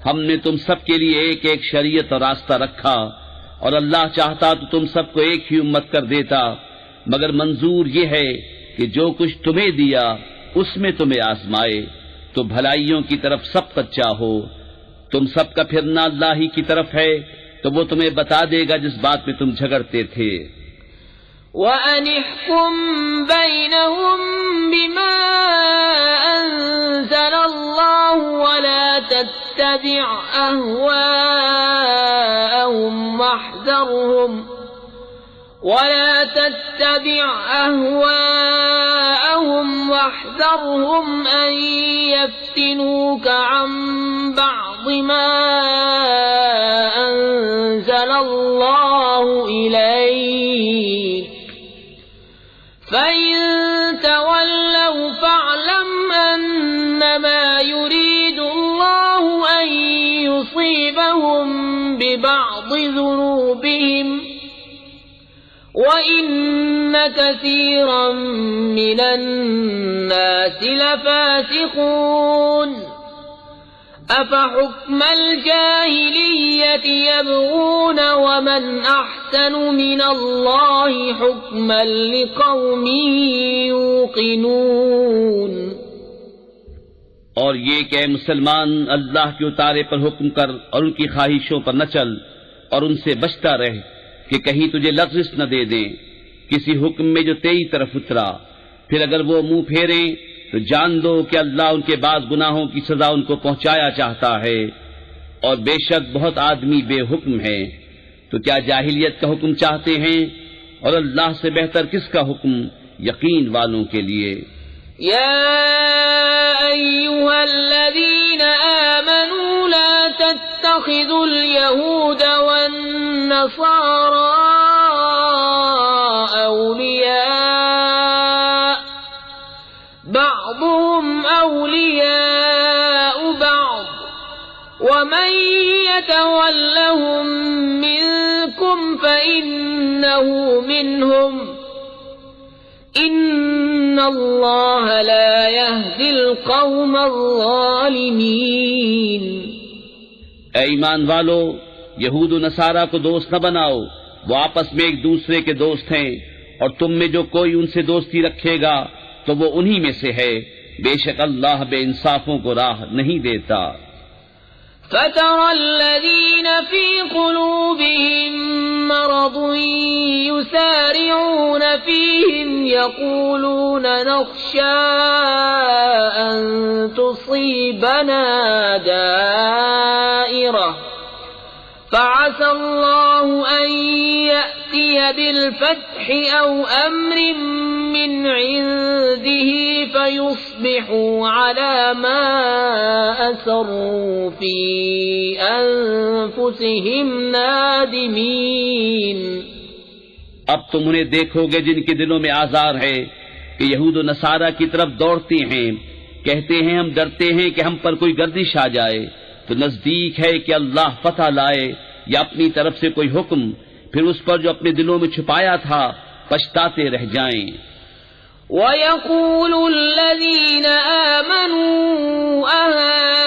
ہم نے تم سب کے لیے ایک ایک شریعت اور راستہ رکھا، اور اللہ چاہتا تو تم سب کو ایک ہی امت کر دیتا، مگر منظور یہ ہے کہ جو کچھ تمہیں دیا اس میں تمہیں آزمائے، تو بھلائیوں کی طرف سبقت چاہو. تم سب کا پھرنا اللہ ہی کی طرف ہے، تو وہ تمہیں بتا دے گا جس بات میں تم جھگڑتے تھے. وَأَنِ احْكُم بَيْنَهُم بِمَا أَنزَلَ اللَّهُ وَلَا تَتَّبِعْ أَهْوَاءَهُمْ وَاحْذَرْهُمْ أَن يَفْتِنُوكَ عَن بَعْضِ مَا أَنزَلَ اللَّهُ إِلَيْكَ فَإِن تَوَلَّوْا فَاعْلَمْ أَنَّمَا يُرِيدُ اللَّهُ أَن يُصِيبَهُم بِبَعْضِ ذُنُوبِهِمْ وَإِنَّ كَثِيرًا مِّنَ النَّاسِ لَفَاسِقُونَ. أَفَحُكْمَ الْجَاهِلِيَّةِ يَبْغُونَ وَمَنْ أَحْسَنُ مِنَ اللَّهِ حُكْمًا لِقَوْمٍ يُوقِنُونَ. اور یہ کہ اے مسلمان، اللہ کے اتارے پر حکم کر اور ان کی خواہشوں پر نہ چل، اور ان سے بچتا رہ کہ کہیں تجھے لغزش نہ دے دیں کسی حکم میں جو تیری طرف اترا. پھر اگر وہ منہ پھیریں تو جان دو کہ اللہ ان کے بعض گناہوں کی سزا ان کو پہنچایا چاہتا ہے، اور بے شک بہت آدمی بے حکم ہیں. تو کیا جاہلیت کا حکم چاہتے ہیں؟ اور اللہ سے بہتر کس کا حکم یقین والوں کے لیے. یا ایھا الذین آمنوا لا تتخذوا اليهود والنصارى ومن يتولهم منكم فإنه منهم إن الله لا يهدي القوم الظالمين۔ اے ایمان والو، یہود و نصارہ کو دوست نہ بناؤ، وہ آپس میں ایک دوسرے کے دوست ہیں، اور تم میں جو کوئی ان سے دوستی رکھے گا تو وہ انہی میں سے ہے، بے شک اللہ بے انصافوں کو راہ نہیں دیتا۔ فَتَرَى الَّذِينَ فِي قُلُوبِهِم مَّرَضٌ يُسَارِعُونَ فِيهِمْ يَقُولُونَ نَخْشَىٰ أَن تُصِيبَنَا دَائِرَةٌ فَعَسَى اللَّهُ أَن يَأْتِيَ بِالْفَتْحِ أَوْ أَمْرٍ مِّنْ عِندِهِ فَيُصْبِحُوا عَلَى مَا أَسَرُّوا فِي أَنفُسِهِمْ نَادِمِينَ۔ اب تم انہیں دیکھو گے جن کے دلوں میں آزار ہے کہ یہود و نصارہ کی طرف دوڑتے ہیں، کہتے ہیں ہم ڈرتے ہیں کہ ہم پر کوئی گردش آ جائے، تو نزدیک ہے کہ اللہ فتح لائے یا اپنی طرف سے کوئی حکم، پھر اس پر جو اپنے دلوں میں چھپایا تھا پچھتاتے رہ جائیں۔ وَيَقُولُ الَّذِينَ آمَنُوا أَهَٰؤُلَاءِ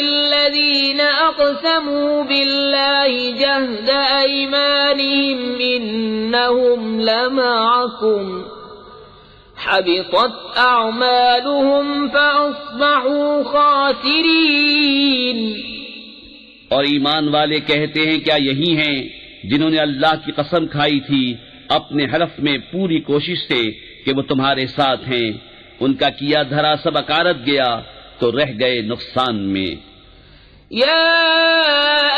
الَّذِينَ أَقْسَمُوا بِاللَّهِ جَهْدَ أَيْمَانِهِمْ إِنَّهُمْ لَمَعَكُمْ حبطت اعمالهم فاصبحوا خاسرین۔ اور ایمان والے کہتے ہیں کیا یہی ہیں جنہوں نے اللہ کی قسم کھائی تھی اپنے حلف میں پوری کوشش سے کہ وہ تمہارے ساتھ ہیں، ان کا کیا دھرا سب اکارت گیا تو رہ گئے نقصان میں۔ یا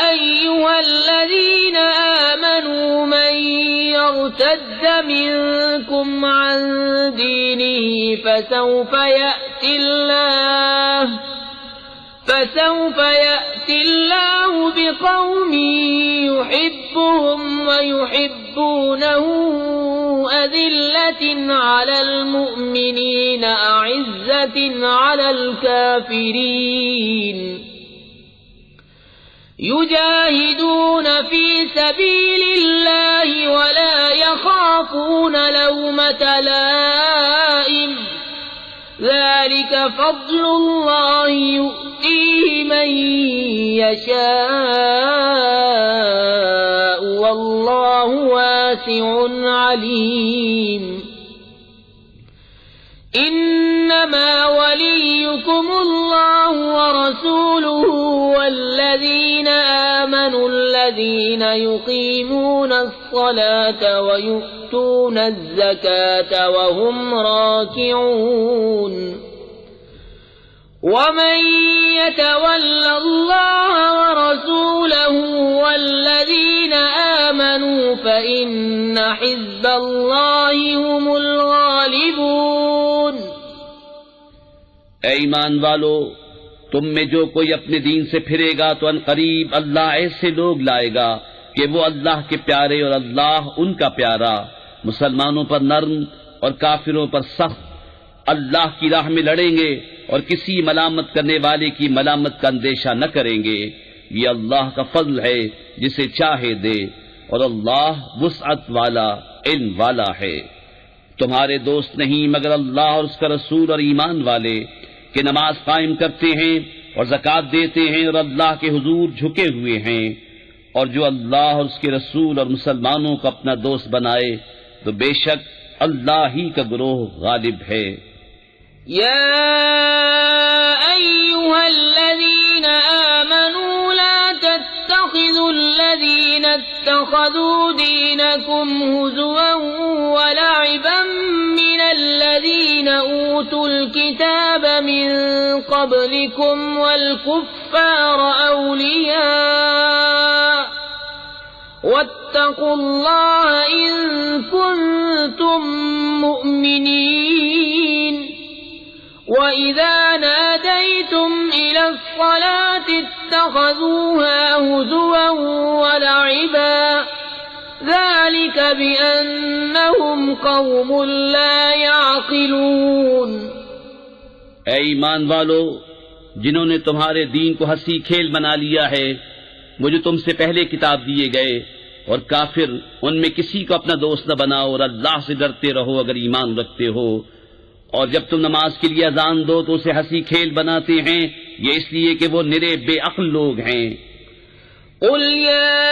ایھا الذین آمنوا من يرتد منكم عن دينه فسوف يأتي الله بقوم يحبهم ويحبونه أذلة على المؤمنين أعزة على الكافرين يجاهدون في سبيل الله ولا يخافون لومة لائم ذلك فضل الله يؤتيه من يشاء والله واسع عليم۔ انما وليكم الله ورسوله والذين آمنوا الذين يقيمون الصلاة ويؤتون الزكاة وهم راكعون ومن يتول الله ورسوله والذين آمنوا فإن حزب الله هم الغالبون۔ اے ایمان والو، تم میں جو کوئی اپنے دین سے پھرے گا تو ان قریب اللہ ایسے لوگ لائے گا کہ وہ اللہ کے پیارے اور اللہ ان کا پیارا، مسلمانوں پر نرم اور کافروں پر سخت، اللہ کی راہ میں لڑیں گے اور کسی ملامت کرنے والے کی ملامت کا اندیشہ نہ کریں گے۔ یہ اللہ کا فضل ہے جسے چاہے دے، اور اللہ وسعت والا علم والا ہے۔ تمہارے دوست نہیں مگر اللہ اور اس کا رسول اور ایمان والے کہ نماز قائم کرتے ہیں اور زکوٰۃ دیتے ہیں اور اللہ کے حضور جھکے ہوئے ہیں، اور جو اللہ اور اس کے رسول اور مسلمانوں کو اپنا دوست بنائے تو بے شک اللہ ہی کا گروہ غالب ہے۔ یا ایھا الذین آمنوا لا تتخذوا الذین اتخذوا دینکم ہزوا ولعبا من الذین اوتوا الکتاب من قبلکم والکفار اولیاء واتقوا اللہ ان کنتم مؤمنین۔ وَإِذَا نَادَيْتُمْ إِلَى الصَّلَاةِ اتَّخَذُوهَا هُزُوًا وَلَعِبًا ذَلِكَ بِأَنَّهُمْ قَوْمٌ لَا يَعْقِلُونَ۔ اے ایمان والو، جنہوں نے تمہارے دین کو ہنسی کھیل بنا لیا ہے، وہ جو تم سے پہلے کتاب دیے گئے، اور کافر ان میں کسی کو اپنا دوست نہ بناؤ، اور اللہ سے ڈرتے رہو اگر ایمان رکھتے ہو۔ اور جب تم نماز کے لیے اذان دو تو اسے ہنسی کھیل بناتے ہیں، یہ اس لیے کہ وہ نرے بے عقل لوگ ہیں۔ قل يا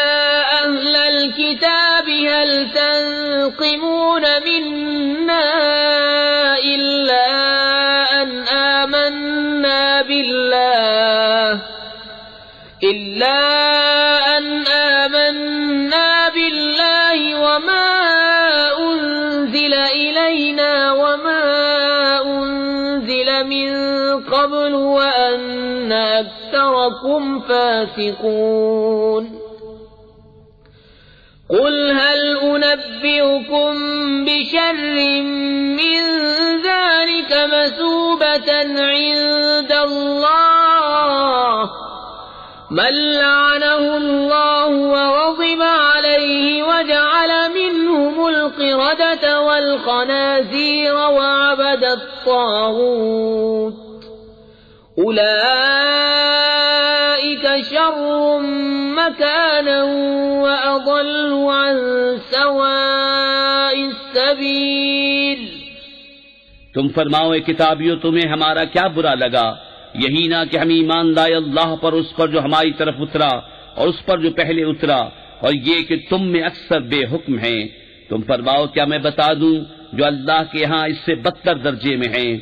أهل الكتاب هل تنقمون منا إلا أن آمنا بالله وما أنزل إلينا وما أنزل من قبل وأن أكثركم فاسقون قل هل أنبئكم بشر من ذلك مثوبة عند الله من لعنه الله وغضب عليه وجعل منهم القردة والخنازير وعبد الطاغوت أولئك شر مكانا وأضل عن سواء السبيل۔ تم فرماؤ اے کتابیو تمہیں ہمارا کیا برا لگا، یہی نہ کہ ہم ایمان لائے اللہ پر، اس پر جو ہماری طرف اترا اور اس پر جو پہلے اترا، اور یہ کہ تم میں اکثر بے حکم ہیں۔ تم فرماؤ کیا میں بتا دوں جو اللہ کے ہاں اس سے بدتر درجے میں ہیں،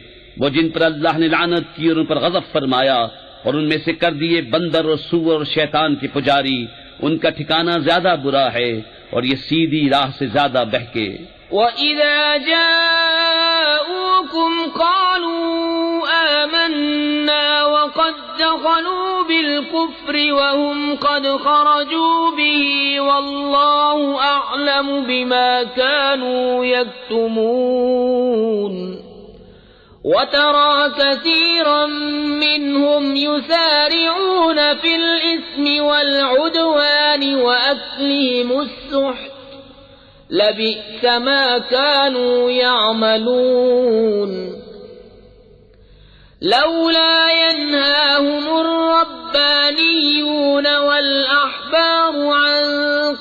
وہ جن پر اللہ نے لعنت کی اور ان پر غضب فرمایا اور ان میں سے کر دیے بندر اور سور اور شیطان کے پجاری، ان کا ٹھکانہ زیادہ برا ہے اور یہ سیدھی راہ سے زیادہ بہکے۔ وَإِذَا جَاءُوكُمْ قَالُوا آمَنَّا وَقَدْ دَخَلُوا بِالْكُفْرِ وَهُمْ قَدْ خَرَجُوا بِهِ وَاللَّهُ أَعْلَمُ بِمَا كَانُوا يَكْتُمُونَ وَتَرَى كَثِيرًا مِّنْهُمْ يُسَارِعُونَ فِي الْإِثْمِ وَالْعُدْوَانِ وَأَكْلِهِمُ السُّحْتَ لبئس ما كانوا يعملون لولا ينهاهم الربانيون والأحبار عن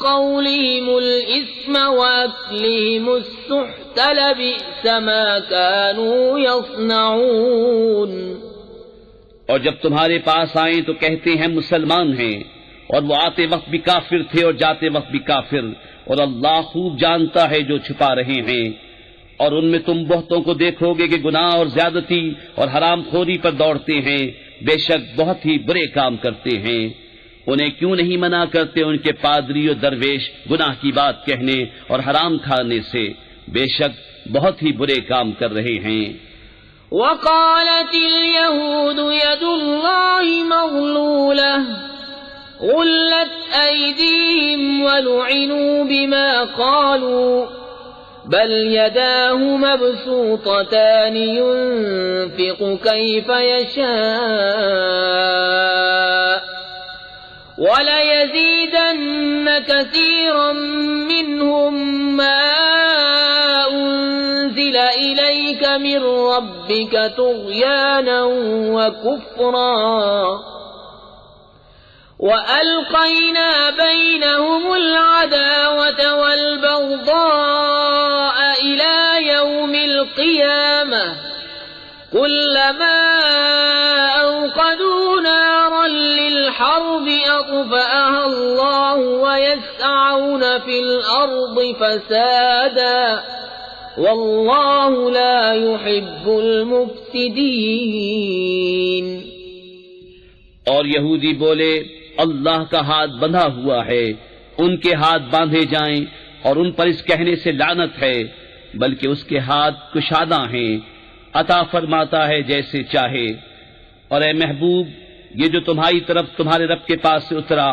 قولهم الإثم وأكلهم السحت لبئس ما كانوا يصنعون۔ اور جب تمہارے پاس آئیں تو کہتے ہیں مسلمان ہیں، اور وہ آتے وقت بھی کافر تھے اور جاتے وقت بھی کافر، اور اللہ خوب جانتا ہے جو چھپا رہے ہیں۔ اور ان میں تم بہتوں کو دیکھو گے کہ گناہ اور زیادتی اور حرام خوری پر دوڑتے ہیں، بے شک بہت ہی برے کام کرتے ہیں۔ انہیں کیوں نہیں منع کرتے ان کے پادری اور درویش گناہ کی بات کہنے اور حرام کھانے سے، بے شک بہت ہی برے کام کر رہے ہیں۔ وقالت اليهود يد الله مغلولة غلت أيديهم ولعنوا بما قالوا بل يداه مبسوطتان ينفق كيف يشاء وليزيدن كثيرا منهم ما أنزل إليك من ربك طغيانا وكفرا وألقينا بينهم العداوة والبغضاء إلى يوم القيامة كلما أوقدوا نارا للحرب أطفأها الله ويسعون في الأرض فسادا والله لا يحب المفسدين۔ اور یہودی بولے اللہ کا ہاتھ بندھا ہوا ہے، ان کے ہاتھ باندھے جائیں، اور ان پر اس کہنے سے لعنت ہے، بلکہ اس کے ہاتھ کشادہ ہیں، عطا فرماتا ہے جیسے چاہے۔ اور اے محبوب، یہ جو تمہاری طرف تمہارے رب کے پاس سے اترا،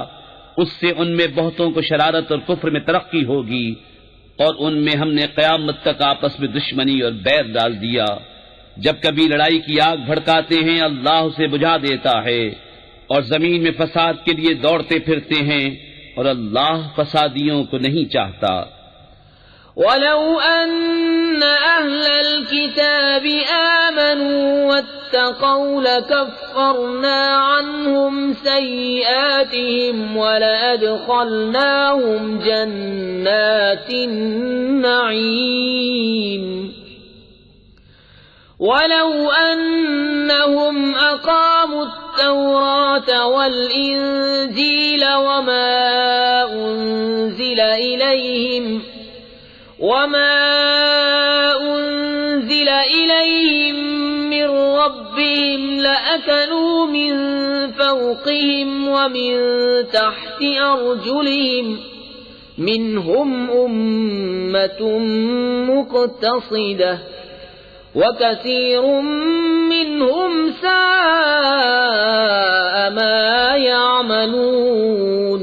اس سے ان میں بہتوں کو شرارت اور کفر میں ترقی ہوگی، اور ان میں ہم نے قیامت تک آپس میں دشمنی اور بیر ڈال دیا۔ جب کبھی لڑائی کی آگ بھڑکاتے ہیں اللہ اسے بجھا دیتا ہے، اور زمین میں فساد کے لیے دوڑتے پھرتے ہیں، اور اللہ فسادیوں کو نہیں چاہتا۔ وَلَوْ أَنَّ أَهْلَ الْكِتَابِ آمَنُوا اتقوا لكفرنا عنهم سيئاتهم ولأدخلناهم جنات النعيم ولو أنهم أقاموا التوراة والإنجيل وما أنزل إليهم من ربهم لأكلوا من فوقهم ومن تحت أرجلهم منهم أمة مقتصدة وكثير منهم ساء ما يعملون۔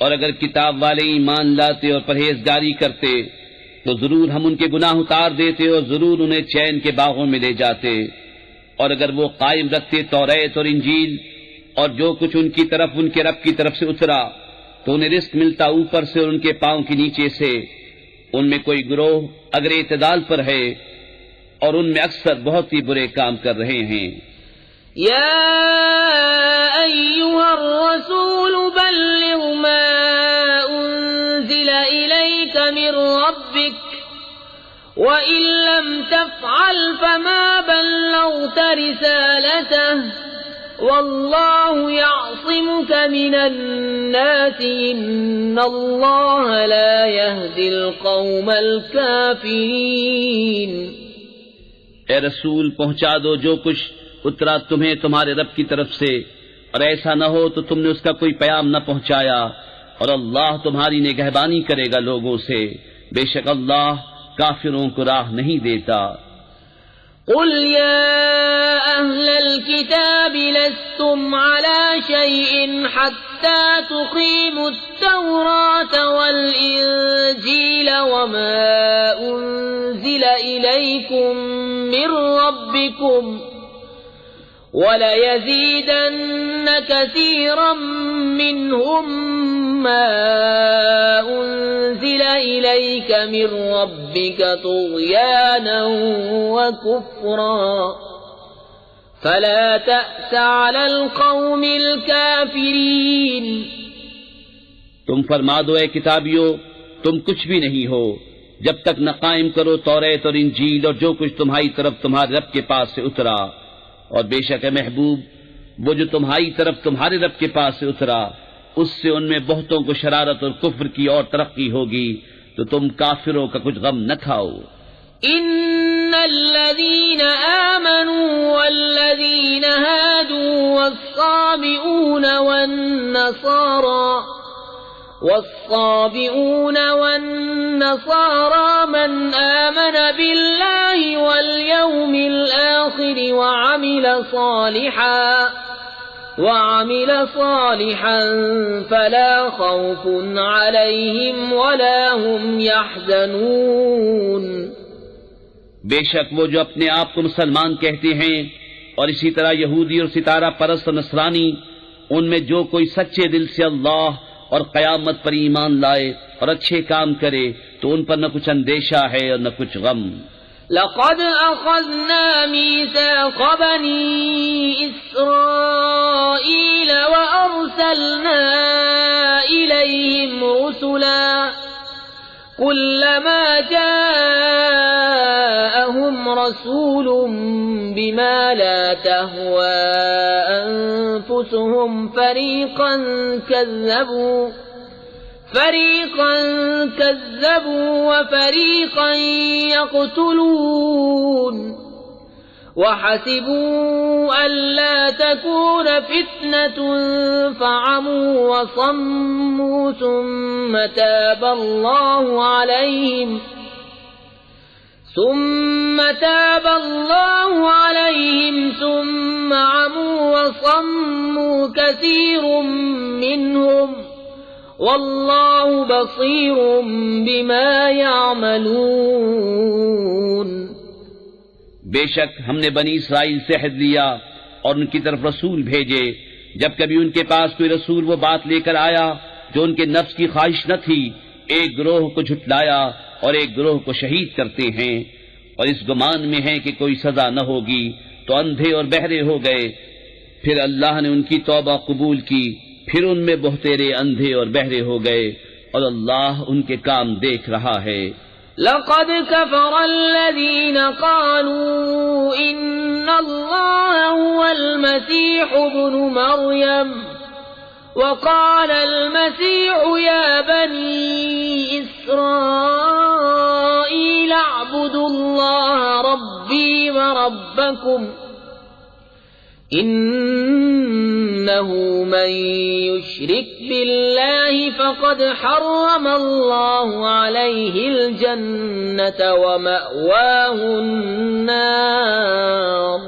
اور اگر کتاب والے ایمان لاتے اور پرہیزگاری کرتے تو ضرور ہم ان کے گناہ اتار دیتے اور ضرور انہیں چین کے باغوں میں لے جاتے، اور اگر وہ قائم رکھتے توریت اور انجیل اور جو کچھ ان کی طرف ان کے رب کی طرف سے اترا تو انہیں رزق ملتا اوپر سے اور ان کے پاؤں کے نیچے سے۔ ان میں کوئی گروہ اگر اعتدال پر ہے اور ان میں اکثر بہت ہی برے کام کر رہے ہیں۔ یا ایھا الرسول بلغ ما انزل الیک من ربک وإن لم تفعل فما بلغت رسالته والله يعصمك من الناس إن الله لا يهدي القوم الكافرين۔ اے رسول پہنچا دو جو کچھ اترا تمہیں تمہارے رب کی طرف سے، اور ایسا نہ ہو تو تم نے اس کا کوئی پیام نہ پہنچایا، اور اللہ تمہاری نگہبانی کرے گا لوگوں سے، بے شک اللہ کافروں کو راہ نہیں دیتا۔ قل يا أهل الكتاب لستم على شيء حتى تقيموا التوراة والإنجيل وما أنزل إليكم من ربكم وليزيدن كثيرا منهم ما أنزل إليك من ربك طغيانا وكفرا فلا تأس على القوم الكافرين۔ تم فرما دو اے کتابیو تم کچھ بھی نہیں ہو جب تک نہ قائم کرو توریت اور انجیل اور جو کچھ تمہاری طرف تمہارے رب کے پاس سے اترا، اور بے شک ہے محبوب وہ جو تمہاری طرف تمہارے رب کے پاس سے اترا اس سے ان میں بہتوں کو شرارت اور کفر کی اور ترقی ہوگی، تو تم کافروں کا کچھ غم نہ کھاؤ۔ ان الذين آمنوا والذين هادوا والصابئون والنصارى من آمن بالله واليوم الآخر وعمل صالحا فلا خوف عليهم ولا هم يحزنون۔ بے شک وہ جو اپنے آپ کو مسلمان کہتے ہیں اور اسی طرح یہودی اور ستارہ پرست اور نصرانی، ان میں جو کوئی سچے دل سے اللہ اور قیامت پر ایمان لائے اور اچھے کام کرے تو ان پر نہ کچھ اندیشہ ہے اور نہ کچھ غم۔ لقد أخذنا ميثاق بني إسرائيل وأرسلنا إليهم رسلا كلما جاءهم رسول بما لا تهوى أنفسهم فريقا كذبوا وفريقا يقتلون وحسبوا ألا تكون فتنة فعموا وصموا ثم تاب الله عليهم ثم عموا وصموا كثير منهم واللہ بصیر بما یعملون۔ بے شک ہم نے بنی اسرائیل سے عہد لیا اور ان کی طرف رسول بھیجے، جب کبھی ان کے پاس کوئی رسول وہ بات لے کر آیا جو ان کے نفس کی خواہش نہ تھی، ایک گروہ کو جھٹلایا اور ایک گروہ کو شہید کرتے ہیں، اور اس گمان میں ہیں کہ کوئی سزا نہ ہوگی تو اندھے اور بہرے ہو گئے. پھر اللہ نے ان کی توبہ قبول کی، پھر ان میں بہتیرے اندھے اور بہرے ہو گئے، اور اللہ ان کے کام دیکھ رہا ہے. لقد كفر الذين قالوا إن الله هو المسيح ابن مريم وقال المسيح يا بني إسرائيل اعبدوا الله ربي وربكم إنه من يشرك بالله فقد حرم الله عليه الجنة ومأواه النار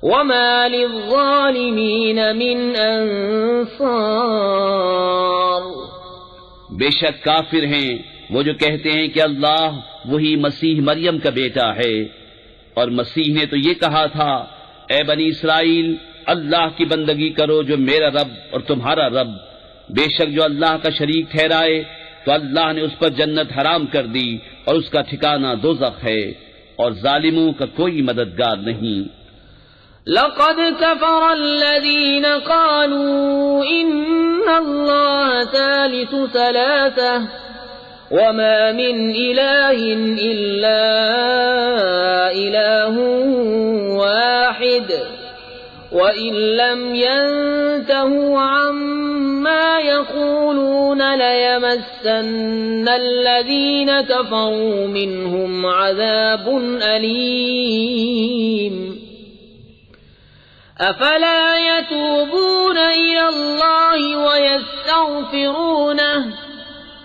وما للظالمين من أنصار. بے شک کافر ہیں وہ جو کہتے ہیں کہ اللہ وہی مسیح مریم کا بیٹا ہے، اور مسیح نے تو یہ کہا تھا اے بنی اسرائیل اللہ کی بندگی کرو جو میرا رب اور تمہارا رب. بے شک جو اللہ کا شریک ٹھہرائے تو اللہ نے اس پر جنت حرام کر دی اور اس کا ٹھکانہ دوزخ ہے، اور ظالموں کا کوئی مددگار نہیں. لقد كفر الذين قالوا إن الله ثالث ثلاثة وما من إله إلا إله واحد وإن لم ينتهوا عما يقولون ليمسن الذين كفروا منهم عذاب أليم. أفلا يتوبون إلى الله ويستغفرونه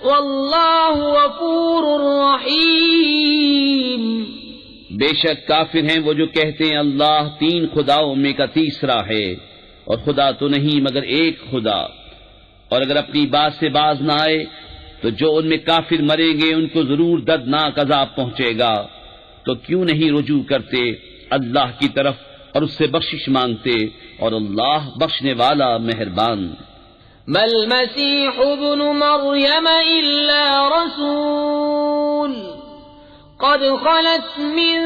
واللہ غفور رحیم. بے شک کافر ہیں وہ جو کہتے ہیں اللہ تین خداؤں میں کا تیسرا ہے، اور خدا تو نہیں مگر ایک خدا. اور اگر اپنی بات سے باز نہ آئے تو جو ان میں کافر مریں گے ان کو ضرور دردناک عذاب پہنچے گا. تو کیوں نہیں رجوع کرتے اللہ کی طرف اور اس سے بخشش مانگتے، اور اللہ بخشنے والا مہربان. ما المسيح ابن مريم إلا رسول قد خلت من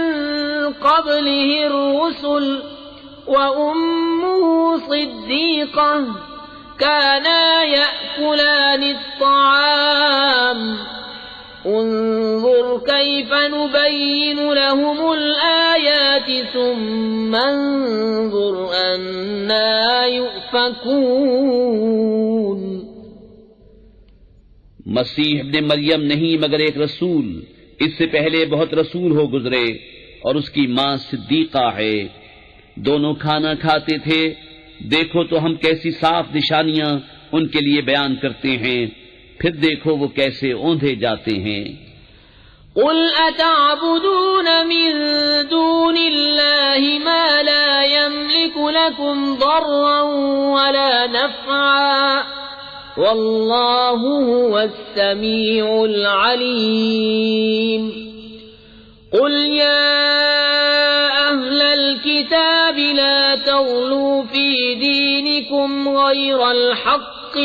قبله الرسل وأمه صديقة كانا يأكلان الطعام انظر كيف نبين لهم الآيات ثم انظر أنا يؤفكون. مسیح ابن مریم نہیں مگر ایک رسول، اس سے پہلے بہت رسول ہو گزرے، اور اس کی ماں صدیقہ ہے. دونوں کھانا کھاتے تھے، دیکھو تو ہم کیسی صاف نشانیاں ان کے لیے بیان کرتے ہیں، پھر دیکھو وہ کیسے اوندھے جاتے ہیں. قل اتعبدون من دون اللہ ما لا يملك لكم ضرا ولا نفعا واللہ هو السمیع العلیم. قل يا أهل الكتاب لا تغلوا في دينكم غير الحق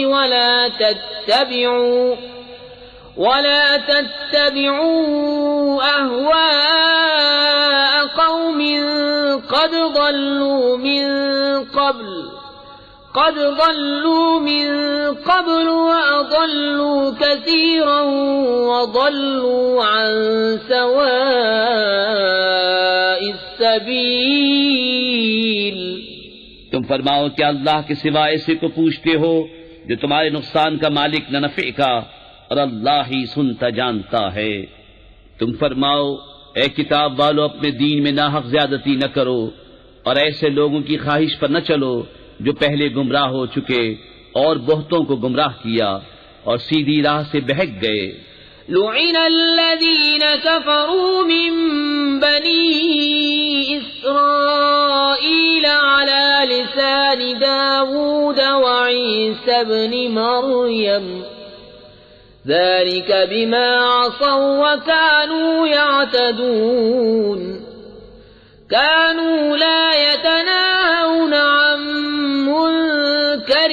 ولا تتبعوا أهواء قوم قد ضلوا من قبل وأضلوا كثيرا وضلوا عن سواء السبيل. تم فرماؤ کہ اللہ کے سوا ایسے کو پوچھتے ہو جو تمہارے نقصان کا مالک نہ نفع کا، اور اللہ ہی سنتا جانتا ہے. تم فرماؤ اے کتاب والو اپنے دین میں ناحق زیادتی نہ کرو، اور ایسے لوگوں کی خواہش پر نہ چلو جو پہلے گمراہ ہو چکے اور بہتوں کو گمراہ کیا اور سیدھی راہ سے بہک گئے. لعن الذين كفروا من بني إسرائيل على لسان داود وعيسى بن مريم ذلك بما عصوا وكانوا يعتدون. كانوا لا يتناهون عن منكر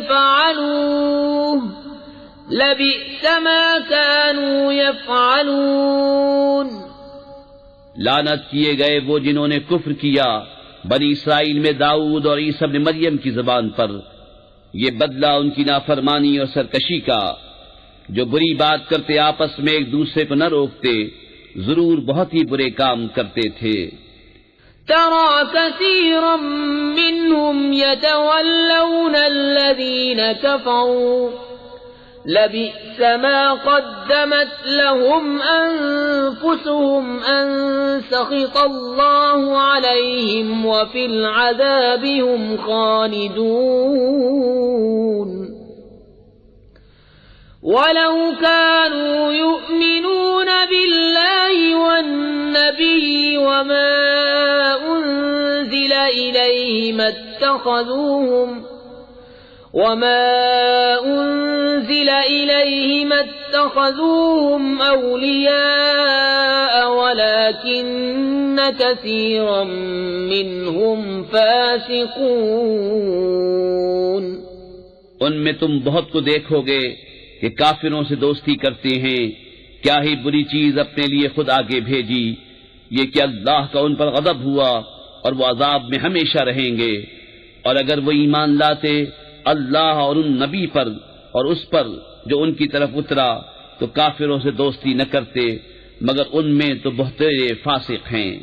فعلوه لبئس ما كانوا يفعلون. لعنت کیے گئے وہ جنہوں نے کفر کیا بنی اسرائیل میں داؤد اور عیسیٰ ابن مریم کی زبان پر، یہ بدلہ ان کی نافرمانی اور سرکشی کا، جو بری بات کرتے آپس میں ایک دوسرے کو نہ روکتے، ضرور بہت ہی برے کام کرتے تھے۔ ترى كثيرا منهم يتولون الذين كفروا لبئس ما قدمت لهم أنفسهم أن سخط الله عليهم وفي العذاب هم خالدون ولو كانوا يؤمنون بالله والنبي وما أنزل إليه ما اتخذوهم أولياء ولكن كثيرا منهم فاسقون۔ ان میں تم بہت کو دیکھو گے کہ کافروں سے دوستی کرتے ہیں، کیا ہی بری چیز اپنے لیے خود آگے بھیجی، یہ کہ اللہ کا ان پر غضب ہوا اور وہ عذاب میں ہمیشہ رہیں گے، اور اگر وہ ایمان لاتے اللہ اور ان نبی پر اور اس پر جو ان کی طرف اترا تو کافروں سے دوستی نہ کرتے، مگر ان میں تو بہت فاسق ہیں۔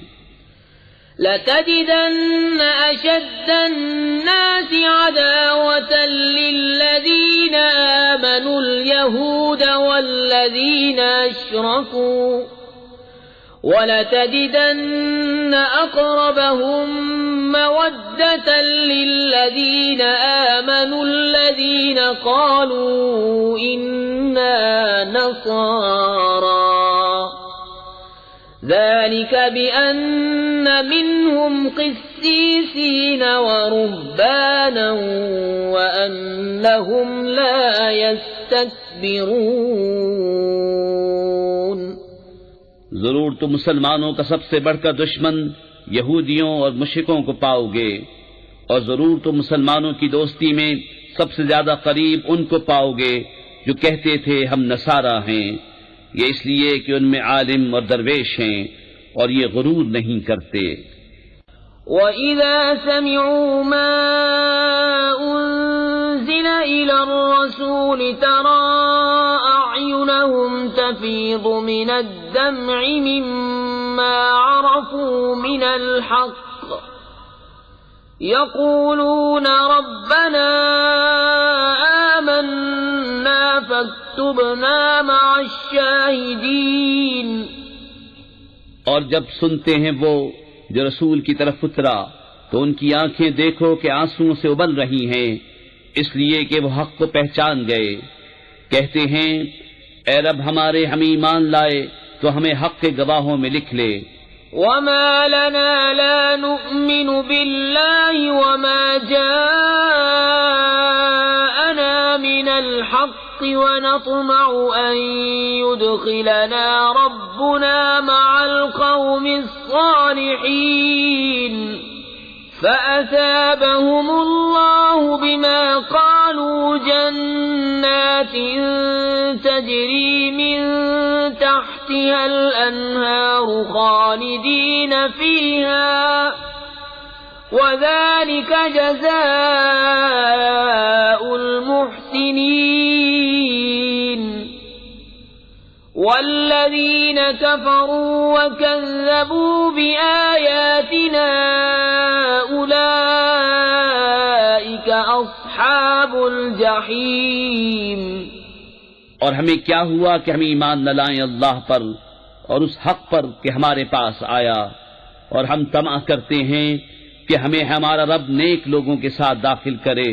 لَتَجِدَنَّ أَشَدَّ النَّاسِ عَدَاوَةً لِّلَّذِينَ آمَنُوا الْيَهُودَ وَالَّذِينَ أَشْرَكُوا وَلَتَجِدَنَّ أَقْرَبَهُم مَّوَدَّةً لِّلَّذِينَ آمَنُوا الَّذِينَ قَالُوا إِنَّا نَصَارَىٰ ذلك بأن منهم قسيسين ورهبانا وأنهم لا يستكبرون۔ ضرور تم مسلمانوں کا سب سے بڑھ کر دشمن یہودیوں اور مشرکوں کو پاؤ گے، اور ضرور تم مسلمانوں کی دوستی میں سب سے زیادہ قریب ان کو پاؤ گے جو کہتے تھے ہم نصارہ ہیں، یہ اس لیے کہ ان میں عالم اور درویش ہیں اور یہ غرور نہیں کرتے۔ وَإِذَا سَمِعُوا مَا أُنزِلَ إِلَى الرَّسُولِ تَرَىٰ أَعْيُنَهُمْ تَفِيضُ مِنَ الدَّمْعِ مِمَّا عَرَفُوا مِنَ الْحَقِّ يَقُولُونَ رَبَّنَا آمَنَّا فاكتبنا مع الشاہدین۔ اور جب سنتے ہیں وہ جو رسول کی طرف اترا تو ان کی آنکھیں دیکھو کہ آنسوؤں سے ابل رہی ہیں، اس لیے کہ وہ حق کو پہچان گئے، کہتے ہیں اے رب ہمارے، ہم ایمان لائے تو ہمیں حق کے گواہوں میں لکھ لے۔ وما لنا لا نؤمن بالله وما جاءنا من الحق ونطمع أن يدخلنا ربنا مع القوم الصالحين فأثابهم الله بما قالوا جنات تجري من تحتها الأنهار خالدين فيها وذلك جزاء المحسنين والذين كفروا وكذبوا بآياتنا أولئك أصحاب الجحيم۔ اور ہمیں کیا ہوا کہ ہم ایمان نہ لائیں اللہ پر اور اس حق پر کہ ہمارے پاس آیا، اور ہم طمع کرتے ہیں کہ ہمیں ہمارا رب نیک لوگوں کے ساتھ داخل کرے،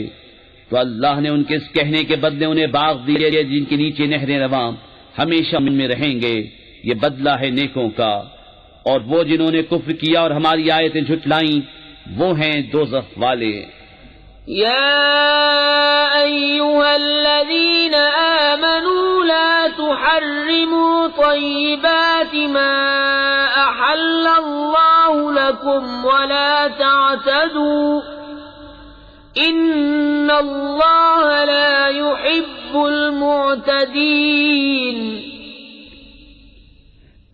تو اللہ نے ان کے اس کہنے کے بدلے انہیں باغ دیے جن کے نیچے نہریں رواں ہمیشہ ان میں رہیں گے، یہ بدلہ ہے نیکوں کا۔ اور وہ جنہوں نے کفر کیا اور ہماری آیتیں جھٹلائیں وہ ہیں دوزخ والے۔ يا أيها الذين آمنوا لا تحرموا طيبات ما أحل الله لكم ولا تعتدوا إن الله لا يحب المعتدين۔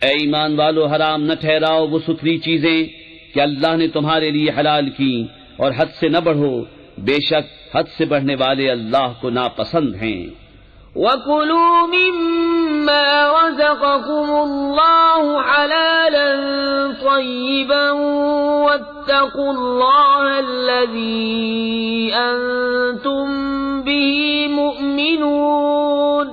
اے ایمان والو، حرام نہ ٹھہراؤ وہ ستھری چیزیں کہ اللہ نے تمہارے لیے حلال کی، اور حد سے نہ بڑھو، بے شک حد سے بڑھنے والے اللہ کو ناپسند ہیں۔ وَكُلُوا مِمَّا رَزَقَكُمُ اللَّهُ حَلَالًا طَيِّبًا وَاتَّقُوا اللَّهَ الَّذِي أَنتُم بِهِ مُؤْمِنُونَ۔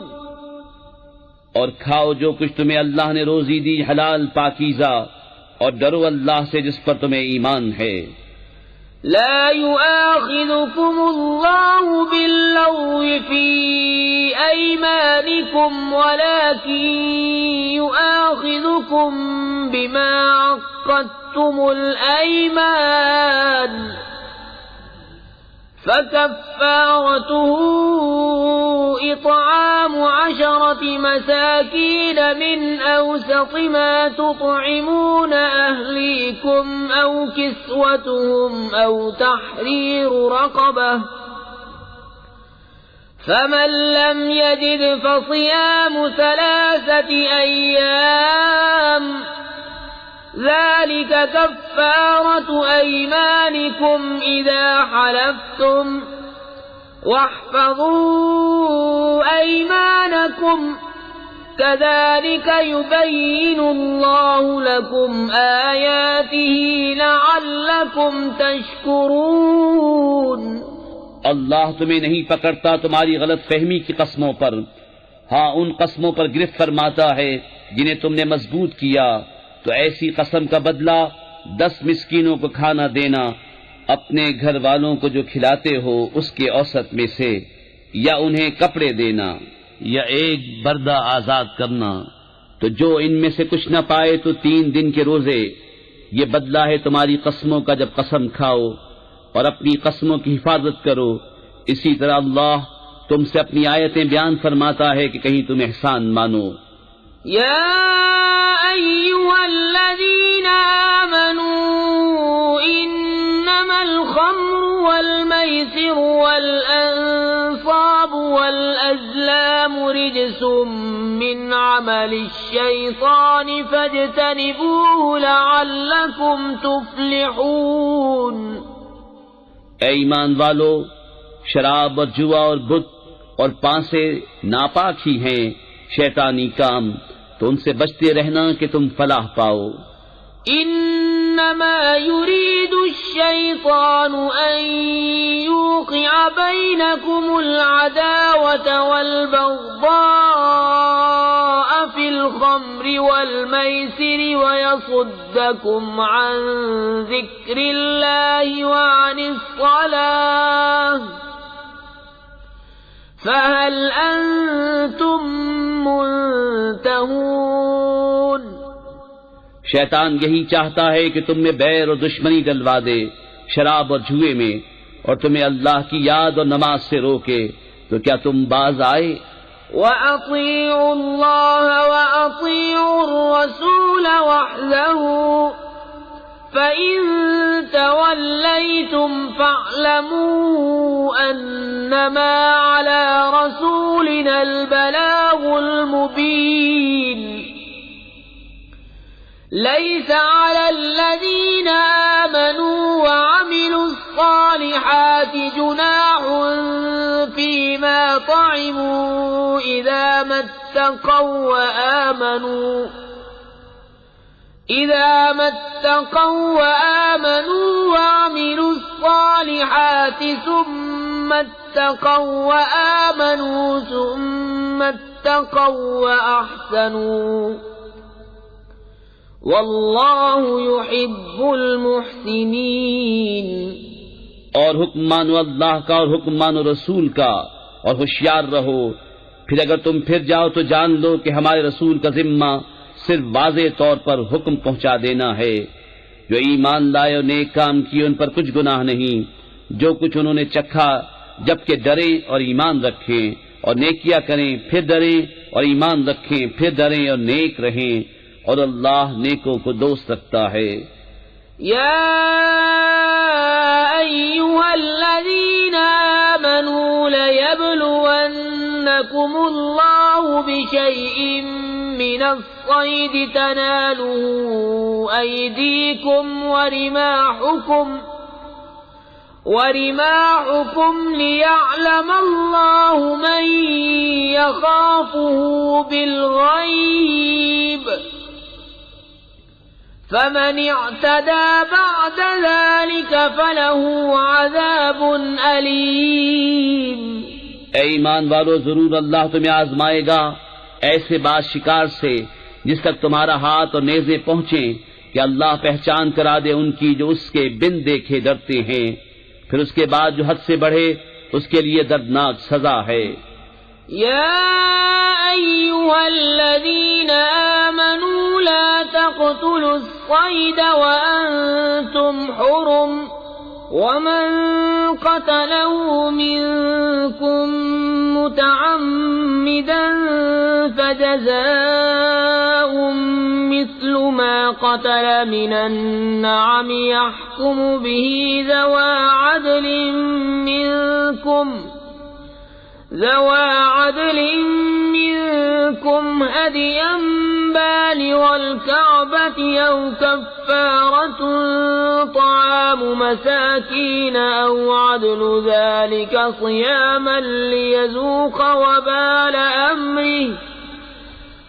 اور کھاؤ جو کچھ تمہیں اللہ نے روزی دی حلال پاکیزہ، اور ڈرو اللہ سے جس پر تمہیں ایمان ہے۔ لا يؤاخذكم الله باللغو في أيمانكم ولكن يؤاخذكم بما عقدتم الأيمان فكفارته إطعام 10 مساكين من أوسط ما تطعمون أهليكم أو كسوتهم أو تحرير رقبة فمن لم يجد فصيام 3 أيام ذلك كفارة أيمانكم إذا حلفتم واحفظوا أيمانكم كذلك يبين الله لكم آياته لعلكم تشكرون۔ اللہ تمہیں نہیں پکڑتا تمہاری غلط فہمی کی قسموں پر، ہاں ان قسموں پر گرفت فرماتا ہے جنہیں تم نے مضبوط کیا، تو ایسی قسم کا بدلہ 10 مسکینوں کو کھانا دینا، اپنے گھر والوں کو جو کھلاتے ہو اس کے اوسط میں سے، یا انہیں کپڑے دینا، یا ایک بردہ آزاد کرنا، تو جو ان میں سے کچھ نہ پائے تو 3 دن کے روزے۔ یہ بدلہ ہے تمہاری قسموں کا جب قسم کھاؤ، اور اپنی قسموں کی حفاظت کرو۔ اسی طرح اللہ تم سے اپنی آیتیں بیان فرماتا ہے کہ کہیں تم احسان مانو۔ يا أيها الذين آمنوا إنما الخمر والميسر والأنصاب والأزلام رجس من عمل الشيطان فاجتنبوه لعلكم تفلحون۔ اے ایمان والو، شراب اور جوا اور بت اور پانسے ناپاک ہی ہیں، شیطانی کام، تو ان سے بچتے رہنا کہ تم فلاح پاؤ۔ انما يريد الشيطان ان يوقع بينكم العداوة والبغضاء في الخمر والميسر ويصدكم عن ذكر الله وعن الصلاة فهل انتم منتهون۔ شیطان یہی چاہتا ہے کہ تم میں بیر اور دشمنی ڈلوا دے شراب اور جوئے میں، اور تمہیں اللہ کی یاد اور نماز سے روکے، تو کیا تم باز آئے؟ وَأَطِيعُوا اللَّهَ وَأَطِيعُوا الرَّسُولَ وَاحْذَرُوا فَإِن تَوَلَّيْتُمْ فَاعْلَمُوا أَنَّمَا عَلَى رَسُولِنَا الْبَلَاغُ الْمُبِينُ۔ لَيْسَ عَلَى الَّذِينَ آمَنُوا وَعَمِلُوا الصَّالِحَاتِ جُنَاحٌ فِيمَا طَعِمُوا إِذَا مَا اتَّقَوْا وَآمَنُوا وَعَمِلُوا الصَّالِحَاتِ ثُمَّ اتَّقَوْا وَآمَنُوا ثُمَّ اتَّقَوْا وَأَحْسَنُوا وَاللَّهُ يُحِبُّ الْمُحْسِنِينَ۔ اور حکم مانو اللہ کا اور حکم مانو رسول کا، اور ہوشیار رہو۔ پھر اگر تم پھر جاؤ تو جان لو کہ ہمارے رسول کا ذمہ صرف واضح طور پر حکم پہنچا دینا ہے۔ جو ایمان لائے اور نیک کام کیے ان پر کچھ گناہ نہیں، جو کچھ انہوں نے چکھا، جبکہ ڈریں اور ایمان رکھیں، اور نیکیاں کریں پھر ڈریں، اور ایمان رکھیں پھر ڈریں اور نیک رہیں، اور اللہ نیکوں کو دوست رکھتا ہے۔ یا ایھا الذین آمنوا ليبلونکم اللہ بشیء من الصیدات الصيد تناله أيديكم ورماحكم ليعلم الله من يخافه بالغيب فمن اعتدى بعد ذلك فله عذاب أليم۔ اے ایمان والو، ضرور اللہ تمہیں آزمائے گا ایسے باز شکار سے جس تک تمہارا ہاتھ اور نیزے پہنچیں کہ اللہ پہچان کرا دے ان کی جو اس کے بن دیکھے ڈرتے ہیں، پھر اس کے بعد جو حد سے بڑھے اس کے لیے دردناک سزا ہے۔ یا ایھا الذین آمنوا لا تقتلوا الصید وانتم حرم ومن قتله منكم متعمدا فجزاء مثل ما قتل من النعم يحكم به ذوى عدل منكم هديا بالغ الكعبة أو كفارة طعام مساكين أو عدل ذلك صياما ليذوق وبال أمره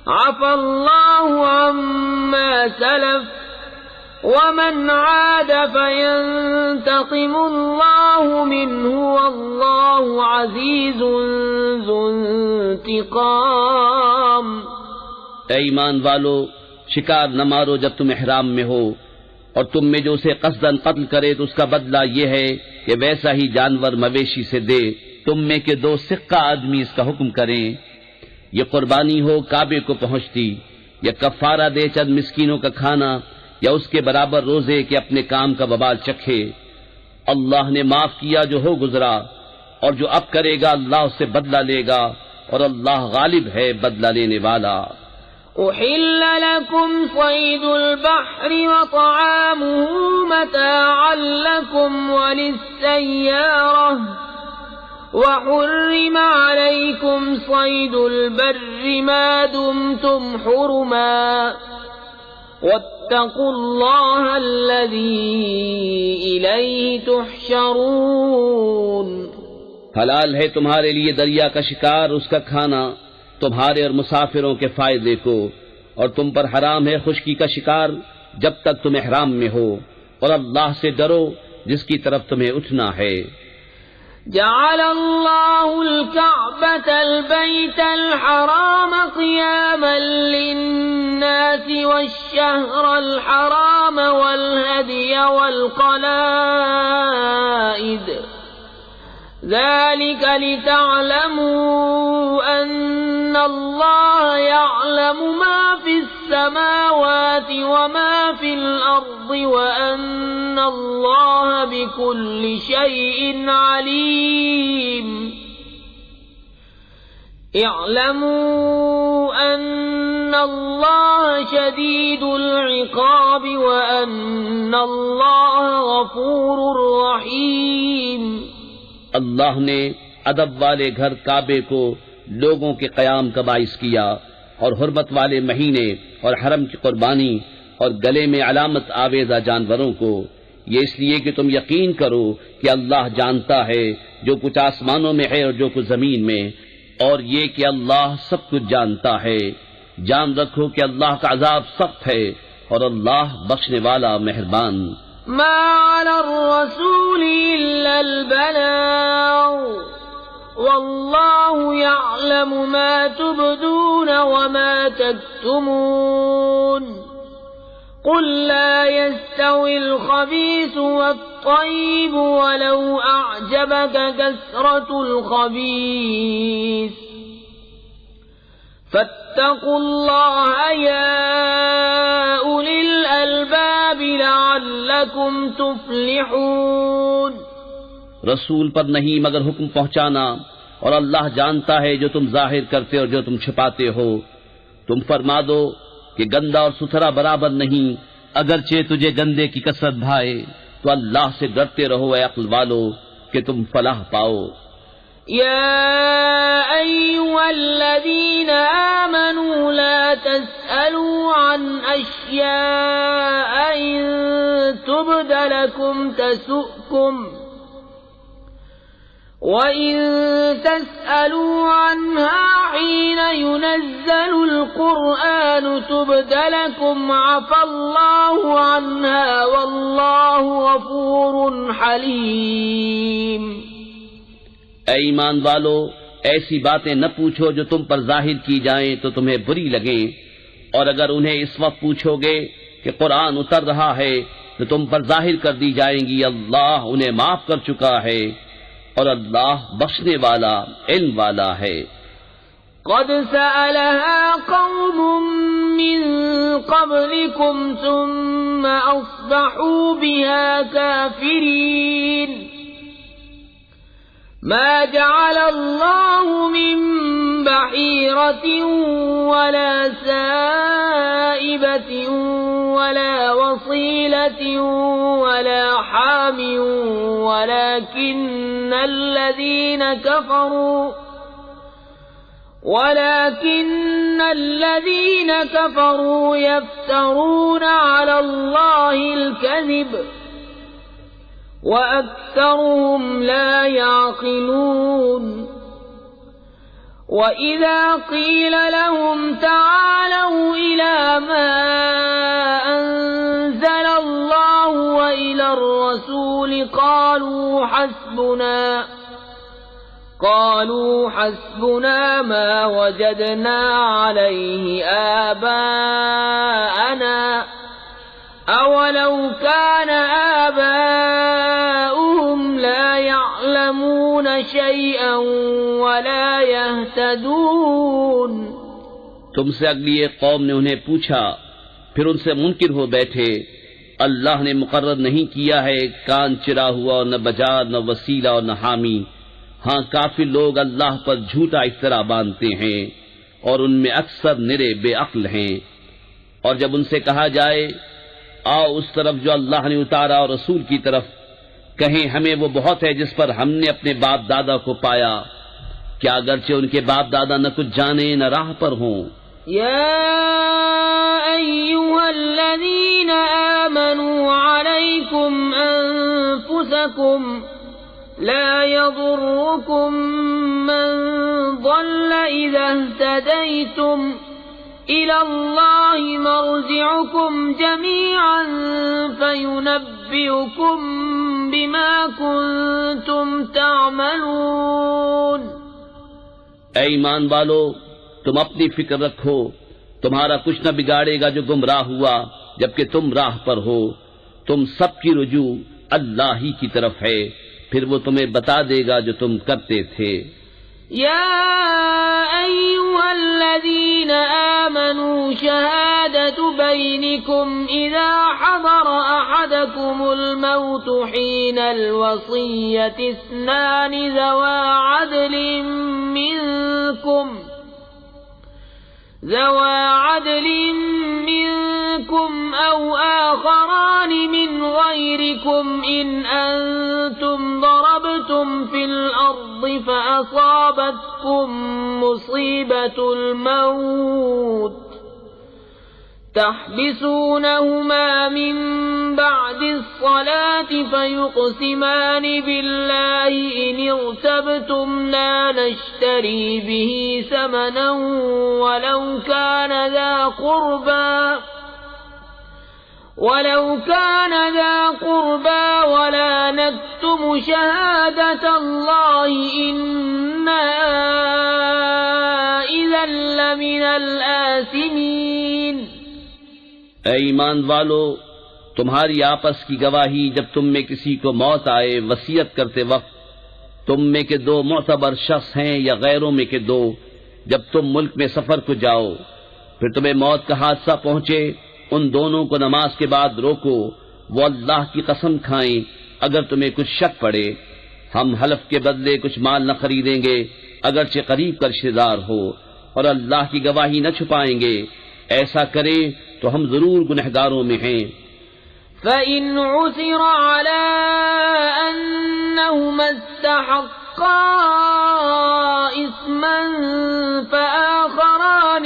عفى الله عما سلف ومن عاد فينتقم الله منه والله عزيز ذو انتقام۔ اے ایمان والو، شکار نہ مارو جب تم احرام میں ہو، اور تم میں جو اسے قصداً قتل کرے تو اس کا بدلہ یہ ہے کہ ویسا ہی جانور مویشی سے دے۔ تم میں کے 2 سکہ آدمی اس کا حکم کریں، یہ قربانی ہو کعبے کو پہنچتی، یا کفارہ دے چند مسکینوں کا کھانا، یا اس کے برابر روزے کہ اپنے کام کا وبال چکھے۔ اللہ نے معاف کیا جو ہو گزرا، اور جو اب کرے گا اللہ اس سے بدلہ لے گا، اور اللہ غالب ہے بدلہ لینے والا۔ أحل لكم صيد البحر وطعامه متاعا لكم وللسيارة وحرم عليكم صيد البر ما دمتم حرما واتقوا الله الذي إليه تحشرون۔ حلال ہے تمہارے لیے دریا کا شکار، اس کا کھانا تمہارے اور مسافروں کے فائدے کو، اور تم پر حرام ہے خشکی کا شکار جب تک تم احرام میں ہو، اور اللہ سے ڈرو جس کی طرف تمہیں اٹھنا ہے۔ جعل الله الكعبة البيت الحرام قياما للناس والشهر الحرام والهدي والقلائد ذلك لتعلموا أن الله يعلم ما في السماوات وما في الأرض وأن الله بكل شيء عليم۔ اعلموا أن الله شديد العقاب وأن الله غفور رحيم۔ اللہ نے ادب والے گھر کعبے کو لوگوں کے قیام کا باعث کیا، اور حرمت والے مہینے اور حرم کی قربانی اور گلے میں علامت آویزہ جانوروں کو، یہ اس لیے کہ تم یقین کرو کہ اللہ جانتا ہے جو کچھ آسمانوں میں ہے اور جو کچھ زمین میں، اور یہ کہ اللہ سب کچھ جانتا ہے۔ جان رکھو کہ اللہ کا عذاب سخت ہے اور اللہ بخشنے والا مہربان۔ ما على الرسول إلا البلاغ والله يعلم ما تبدون وما تكتمون قل لا يستوي الخبيث والطيب ولو أعجبك كثرة الخبيث فاتقوا الله يا أولي الألباب لعلكم تفلحون۔ رسول پر نہیں مگر حکم پہنچانا، اور اللہ جانتا ہے جو تم ظاہر کرتے اور جو تم چھپاتے ہو۔ تم فرما دو کہ گندا اور ستھرا برابر نہیں، اگرچہ تجھے گندے کی کثرت بھائے، تو اللہ سے ڈرتے رہو اے عقل والو کہ تم فلاح پاؤ۔ يا أيها الذين آمنوا لا تسألوا عن أشياء إن تبد لكم تسؤكم وَإِن تَسْأَلُوا عَنْهَا حِينَ يُنَزَّلُ الْقُرْآنُ تُبْدَ لَكُمْ عَفَا اللَّهُ عَنْهَا وَاللَّهُ غَفُورٌ حَلِيمٌ۔ اے ایمان والو، ایسی باتیں نہ پوچھو جو تم پر ظاہر کی جائیں تو تمہیں بری لگیں، اور اگر انہیں اس وقت پوچھو گے کہ قرآن اتر رہا ہے تو تم پر ظاہر کر دی جائیں گی اللہ انہیں معاف کر چکا ہے اور اللہ بخشنے والا علم والا ہے۔ قد سألها قوم من قبلكم ثم أصبحوا بها كافرين۔ ما جعل الله من بحيرة ولا سائبة ولا وصيلة ولا حام ولكن الذين كفروا يفترون على الله الكذب وأكثرهم لا يعقلون۔ وَإِذَا قِيلَ لَهُمْ تَعَالَوْا إِلَى مَا أَنزَلَ اللَّهُ وَإِلَى الرَّسُولِ قَالُوا حَسْبُنَا مَا وَجَدْنَا عَلَيْهِ آبَاءَنَا أَوَلَوْ كَانَ آبَاؤُهُمْ لَا يَعْلَمُونَ شَيْئًا وَلَا يَهْتَدُونَ۔ تم سے اگلی ایک قوم نے انہیں پوچھا، پھر ان سے منکر ہو بیٹھے، اللہ نے مقرر نہیں کیا ہے کان چرا ہوا اور نہ بجا نہ وسیلہ اور نہ حامی۔ ہاں کافر لوگ اللہ پر جھوٹا افطرا باندھتے ہیں اور ان میں اکثر نرے بے عقل ہیں۔ اور جب ان سے کہا جائے آؤ اس طرف جو اللہ نے اتارا اور رسول کی طرف، کہیں ہمیں وہ بہت ہے جس پر ہم نے اپنے باپ دادا کو پایا، کیا اگرچہ ان کے باپ دادا نہ کچھ جانے نہ راہ پر ہوں۔ یا ایھا الذین آمنوا علیکم انفسکم لا یضرکم من ضل اذا اہتدیتم إِلَى اللَّهِ مَرْجِعُكُمْ جَمِيعًا فَيُنَبِّئُكُم بِمَا كُنتُمْ تَعْمَلُونَ۔ اے ایمان والو، تم اپنی فکر رکھو، تمہارا کچھ نہ بگاڑے گا جو گمراہ ہوا جبکہ تم راہ پر ہو۔ تم سب کی رجوع اللہ ہی کی طرف ہے، پھر وہ تمہیں بتا دے گا جو تم کرتے تھے۔ يا أيها الذين آمنوا شهادة بينكم إذا حضر أحدكم الموت حين الوصية اثنان ذوى عدل منكم أو آخران من غيركم إن أنتم ضربتم في الأرض فأصابتكم مصيبة الموت تحبسونهما من بعد الصلاة فيقسمان بالله إن ارتبتم لا نشتري به ثمنا ولو كان ذا قربى ولا نكتم شهادة الله إنا إذا لمن الآثمين۔ اے ایمان والو، تمہاری آپس کی گواہی جب تم میں کسی کو موت آئے وصیت کرتے وقت، تم میں کے دو معتبر شخص ہیں یا غیروں میں کے دو، جب تم ملک میں سفر کو جاؤ پھر تمہیں موت کا حادثہ پہنچے، ان دونوں کو نماز کے بعد روکو، وہ اللہ کی قسم کھائیں اگر تمہیں کچھ شک پڑے، ہم حلف کے بدلے کچھ مال نہ خریدیں گے اگرچہ قریب کا رشتہ دار ہو، اور اللہ کی گواہی نہ چھپائیں گے، ایسا کریں تو ہم ضرور گنہگاروں میں ہیں۔ فَإِنْ عُثِرَ عَلَىٰ أَنَّهُمَا اسْتَحَقَّا فآخران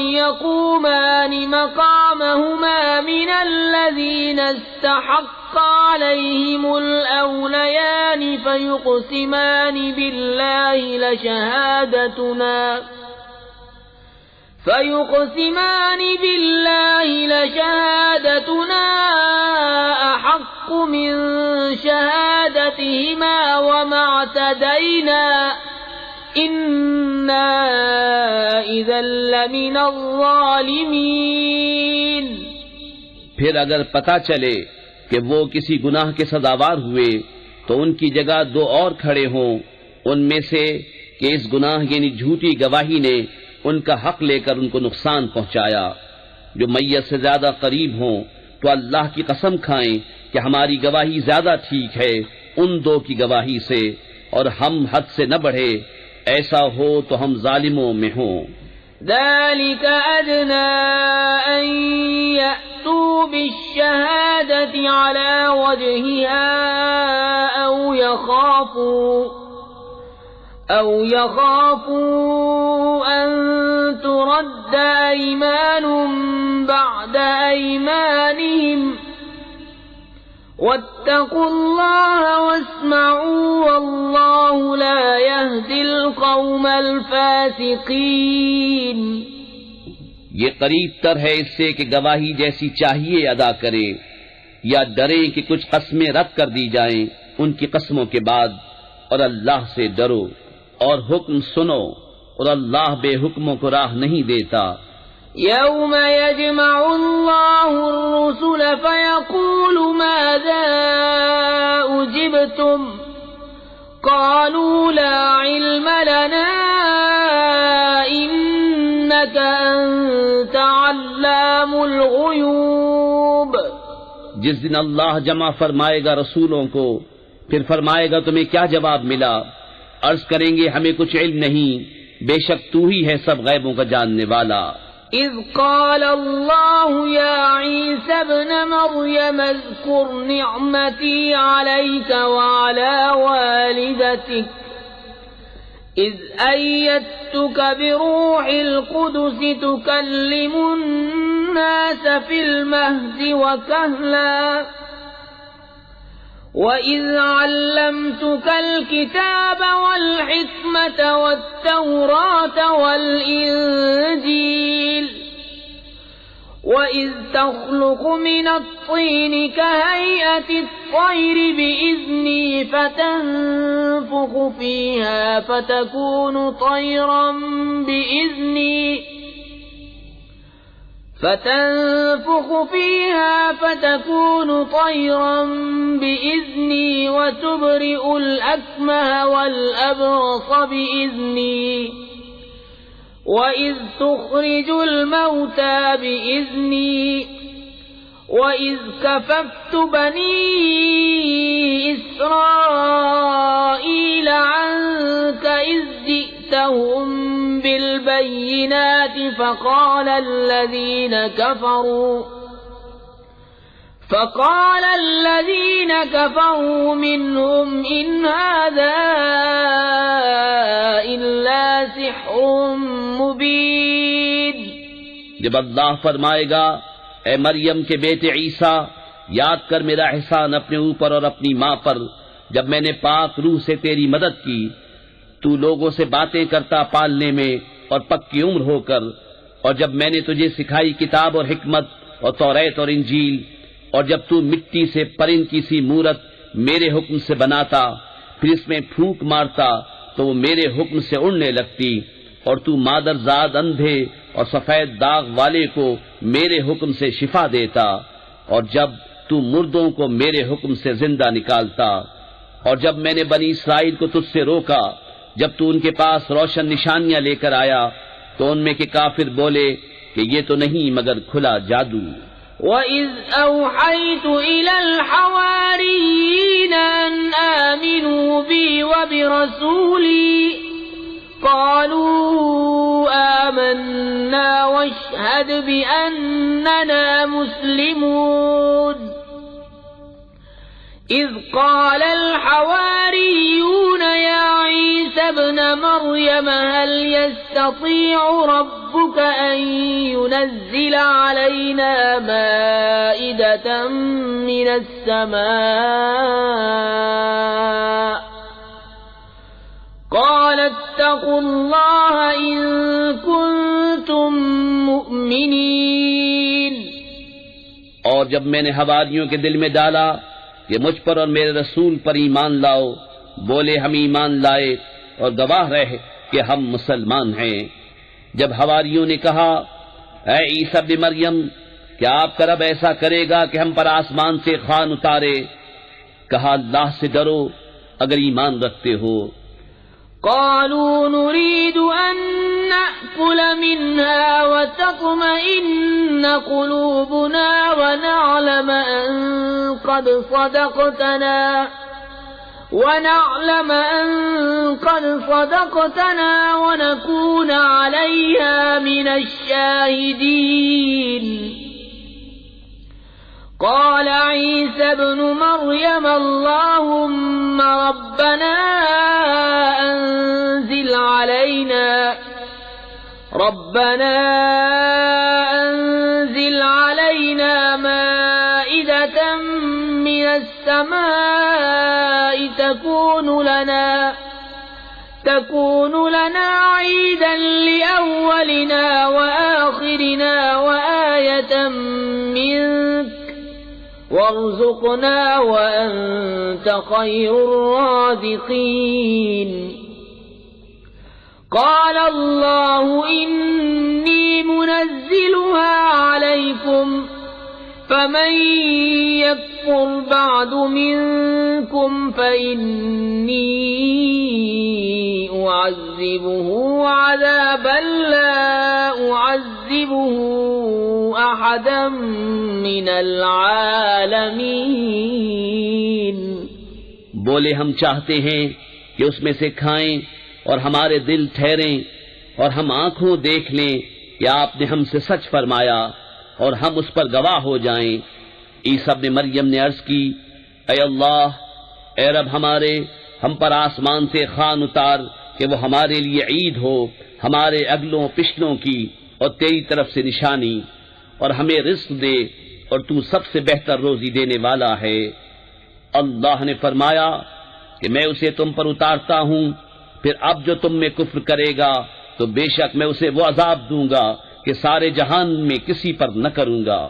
يقومان مقامهما من الذين استحق عليهم الأوليان فيقسمان بالله لشهادتنا أحق من شهادتهما وما اعتدينا إنا إذا لمن الظالمين۔ پھر اگر پتہ چلے کہ وہ کسی گناہ کے سزاوار ہوئے تو ان کی جگہ دو اور کھڑے ہوں ان میں سے کہ اس گناہ یعنی جھوٹی گواہی نے ان کا حق لے کر ان کو نقصان پہنچایا، جو میت سے زیادہ قریب ہوں تو اللہ کی قسم کھائیں کہ ہماری گواہی زیادہ ٹھیک ہے ان دو کی گواہی سے، اور ہم حد سے نہ بڑھے، ایسا ہو تو ہم ظالموں میں ہوں۔ ذلك أدنى أن يأتوا بالشهادة على وجهها أو يخافوا أن ترد أيمان بعد أيمانهم واتقوا الله واسمعوا والله لا يهدي القوم الفاسقين۔ یہ قریب تر ہے اس سے کہ گواہی جیسی چاہیے ادا کرے، یا ڈرے کہ کچھ قسمیں رد کر دی جائیں ان کی قسموں کے بعد، اور اللہ سے ڈرو اور حکم سنو، اور اللہ بے حکموں کو راہ نہیں دیتا۔ يوم يجمع الله الرسل فيقول ماذا أجبتم قالوا لا علم لنا إنك أنت علام الغيوب۔ جس دن اللہ جمع فرمائے گا رسولوں کو، پھر فرمائے گا تمہیں کیا جواب ملا؟ عرض کریں گے ہمیں کچھ علم نہیں، بے شک تو ہی ہے سب غیبوں کا جاننے والا۔ إذ قال الله يا عيسى ابن مريم اذكر نعمتي عليك وعلى والدتك إذ أيدتك بروح القدس تكلم الناس في المهد وكهلا وَإِذْ عَلَّمْتُكَ الْكِتَابَ وَالْحِكْمَةَ وَالتَّوْرَاةَ وَالْإِنْجِيلَ وَإِذْ تَخْلُقُ مِنَ الطِّينِ كَهَيْئَةِ الطَّيْرِ بِإِذْنِي فَتَنفُخُ فِيهَا فَتَكُونُ طَيْرًا بِإِذْنِي وَتُبْرِئُ الْأَكْمَهَ وَالْأَبْرَصَ بِإِذْنِي وَإِذْ تُخْرِجُ الْمَوْتَى بِإِذْنِي وَإِذْ كَفَفْتُ بَنِي إِسْرَائِيلَ عَنكَ إِذْ جِئْتَهُم بِالْبَيِّنَاتِ فَقَالَ الَّذِينَ كَفَرُوا مِنْهُمْ إِنْ هَذَا إِلَّا سِحْرٌ مُبِينٌ۔ جب اللہ فرمائے گا اے مریم کے بیٹے عیسیٰ، یاد کر میرا احسان اپنے اوپر اور اپنی ماں پر، جب میں نے پاک روح سے تیری مدد کی، تو لوگوں سے باتیں کرتا پالنے میں اور پکی عمر ہو کر، اور جب میں نے تجھے سکھائی کتاب اور حکمت اور توریت اور انجیل، اور جب تو مٹی سے پرند کی سی مورت میرے حکم سے بناتا، پھر اس میں پھونک مارتا تو وہ میرے حکم سے اڑنے لگتی، اور تو مادر زاد اندھے اور سفید داغ والے کو میرے حکم سے شفا دیتا، اور جب تو مردوں کو میرے حکم سے زندہ نکالتا، اور جب میں نے بنی اسرائیل کو تجھ سے روکا، جب تو ان کے پاس روشن نشانیاں لے کر آیا تو ان میں کے کافر بولے کہ یہ تو نہیں مگر کھلا جادو۔ وَإِذْ أَوْحَيْتُ إِلَى الْحَوَارِيِّينَ أَنْ آمِنُوا بِي وَبِرَسُولِي قَالُوا آمَنَّا وَاشْهَدْ بِأَنَّنَا مُسْلِمُونَ۔ إذ قال الحواريون يا عيسى ابن مريم هل يستطيع ربك أن ينزل علينا مائدة من السماء قال اتقوا الله إن كنتم مؤمنين. اور جب میں نے حواریوں کے دل میں ڈالا کہ مجھ پر اور میرے رسول پر ایمان لاؤ، بولے ہم ایمان لائے اور گواہ رہے کہ ہم مسلمان ہیں. جب حواریوں نے کہا اے عیسیٰ ابن مریم، کیا آپ کا رب ایسا کرے گا کہ ہم پر آسمان سے خوان اتارے؟ کہا اللہ سے ڈرو اگر ایمان رکھتے ہو. قالوا نريد أن نأكل منها وتطمئن قلوبنا ونعلم أن قد صدقتنا ونكون عليها من الشاهدين. قال عيسى ابن مريم اللهم ربنا أنزل علينا مائدة من السماء تكون لنا عيدا لأولنا وآخرنا وآية منك وارزقنا وأنت خير الرازقين. قال الله إني منزلها عليكم فمن يكفر بعد منكم فإني أعذبه عذابا لا أعذبه أحدا من العالمين. بولے ہم چاہتے ہیں کہ اس میں سے کھائیں اور ہمارے دل ٹھہریں اور ہم آنکھوں دیکھ لیں کہ آپ نے ہم سے سچ فرمایا اور ہم اس پر گواہ ہو جائیں. عیسیٰ ابن مریم نے عرض کی اے اللہ، اے رب ہمارے، ہم پر آسمان سے خوان اتار کہ وہ ہمارے لیے عید ہو، ہمارے اگلوں پچھلوں کی اور تیری طرف سے نشانی، اور ہمیں رزق دے اور تو سب سے بہتر روزی دینے والا ہے. اللہ نے فرمایا کہ میں اسے تم پر اتارتا ہوں، پھر اب جو تم میں کفر کرے گا تو بے شک میں اسے وہ عذاب دوں گا کہ سارے جہان میں کسی پر نہ کروں گا.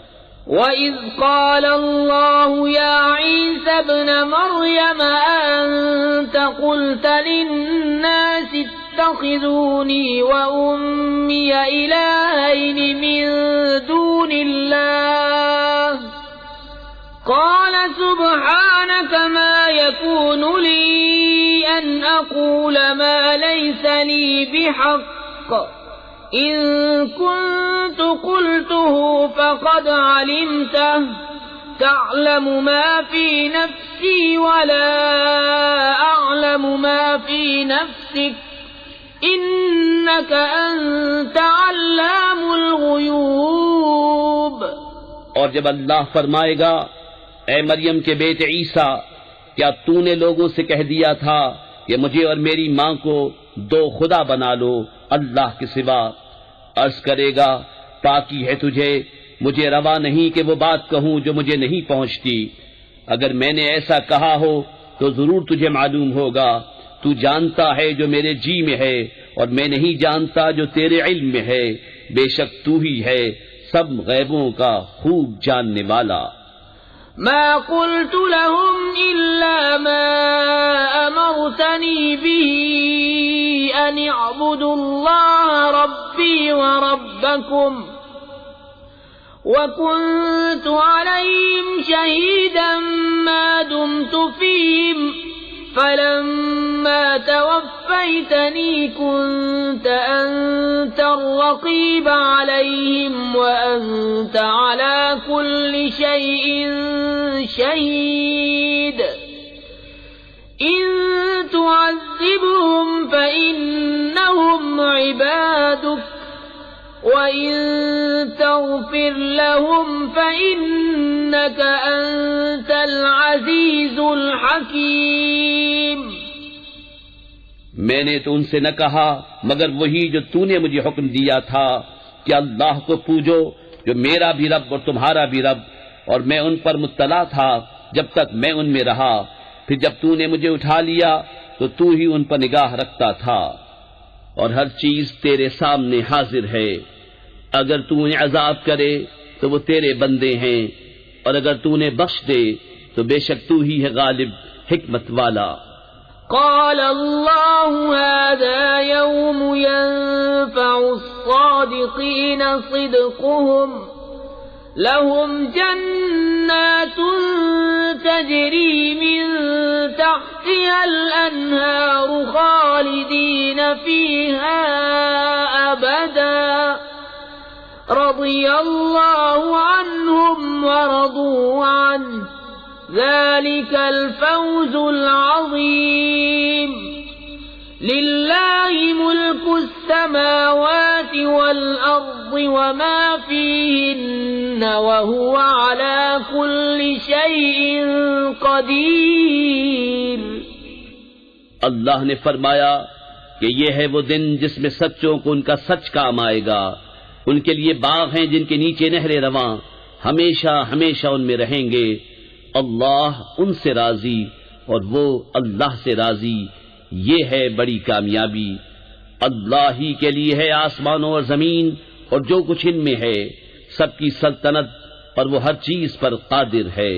وَإِذْ قَالَ اللَّهُ يَا عِيسَى ابْنَ مَرْيَمَ أَنْتَ قُلْتَ لِلنَّاسِ اتَّخِذُونِي وَأُمِّيَ إِلَٰهَيْنِ مِن دُونِ اللَّهِ قَالَ سُبْحَانَكَ مَا يَكُونُ لِي أَنْ أَقُولَ مَا لَيْسَ لِي بِحَقٍّ إِن كُنتُ قُلْتُهُ فَقَدْ عَلِمْتَهُ تَعْلَمُ مَا فِي نَفْسِي وَلَا أَعْلَمُ مَا فِي نَفْسِكَ إِنَّكَ أَنْتَ عَلَّامُ الْغُيُوبِ. اور جب اللہ فرمائے گا اے مریم کے بیٹے عیسیٰ، کیا تو نے لوگوں سے کہہ دیا تھا کہ مجھے اور میری ماں کو دو خدا بنا لو اللہ کے سوا؟ عرض کرے گا پاکی ہے تجھے، مجھے روا نہیں کہ وہ بات کہوں جو مجھے نہیں پہنچتی. اگر میں نے ایسا کہا ہو تو ضرور تجھے معلوم ہوگا. تو جانتا ہے جو میرے جی میں ہے اور میں نہیں جانتا جو تیرے علم میں ہے. بے شک تو ہی ہے سب غیبوں کا خوب جاننے والا. ما قلت لهم إلا ما أمرتني به أن اعبدوا الله ربي وربكم وكنت عليهم شهيدا ما دمت فيهم فلما توفيتني كنت أنت الرقيب عليهم وأنت على كل شيء شهيد. إن تعذبهم فإنهم عبادك وإن تغفر لهم فإنك أنت العزيز العزيز الحكيم. میں نے تو ان سے نہ کہا مگر وہی جو تو نے مجھے حکم دیا تھا کہ اللہ کو پوجو جو میرا بھی رب اور تمہارا بھی رب، اور میں ان پر مطلع تھا جب تک میں ان میں رہا، پھر جب تو نے مجھے اٹھا لیا تو تو ہی ان پر نگاہ رکھتا تھا، اور ہر چیز تیرے سامنے حاضر ہے. اگر تو انہیں عذاب کرے تو وہ تیرے بندے ہیں، اور اگر تو انہیں بخش دے تو بے شک تو ہی ہے غالب حکمت والا. قال الله هذا يوم ينفع الصادقين صدقهم لهم جنات تجري من تحتها الأنهار خالدين فيها أبدا رضي الله عنهم ورضوا عنه ذلك الفوز العظيم. لله ملك السماوات والأرض وما فيهن وهو على كل شيء قدير. اللہ نے فرمایا کہ یہ ہے وہ دن جس میں سچوں کو ان کا سچ کام آئے گا. ان کے لیے باغ ہیں جن کے نیچے نہریں رواں، ہمیشہ ہمیشہ ان میں رہیں گے. اللہ ان سے راضی اور وہ اللہ سے راضی، یہ ہے بڑی کامیابی. اللہ ہی کے لیے ہے آسمانوں اور زمین اور جو کچھ ان میں ہے، سب کی سلطنت اور وہ ہر چیز پر قادر ہے.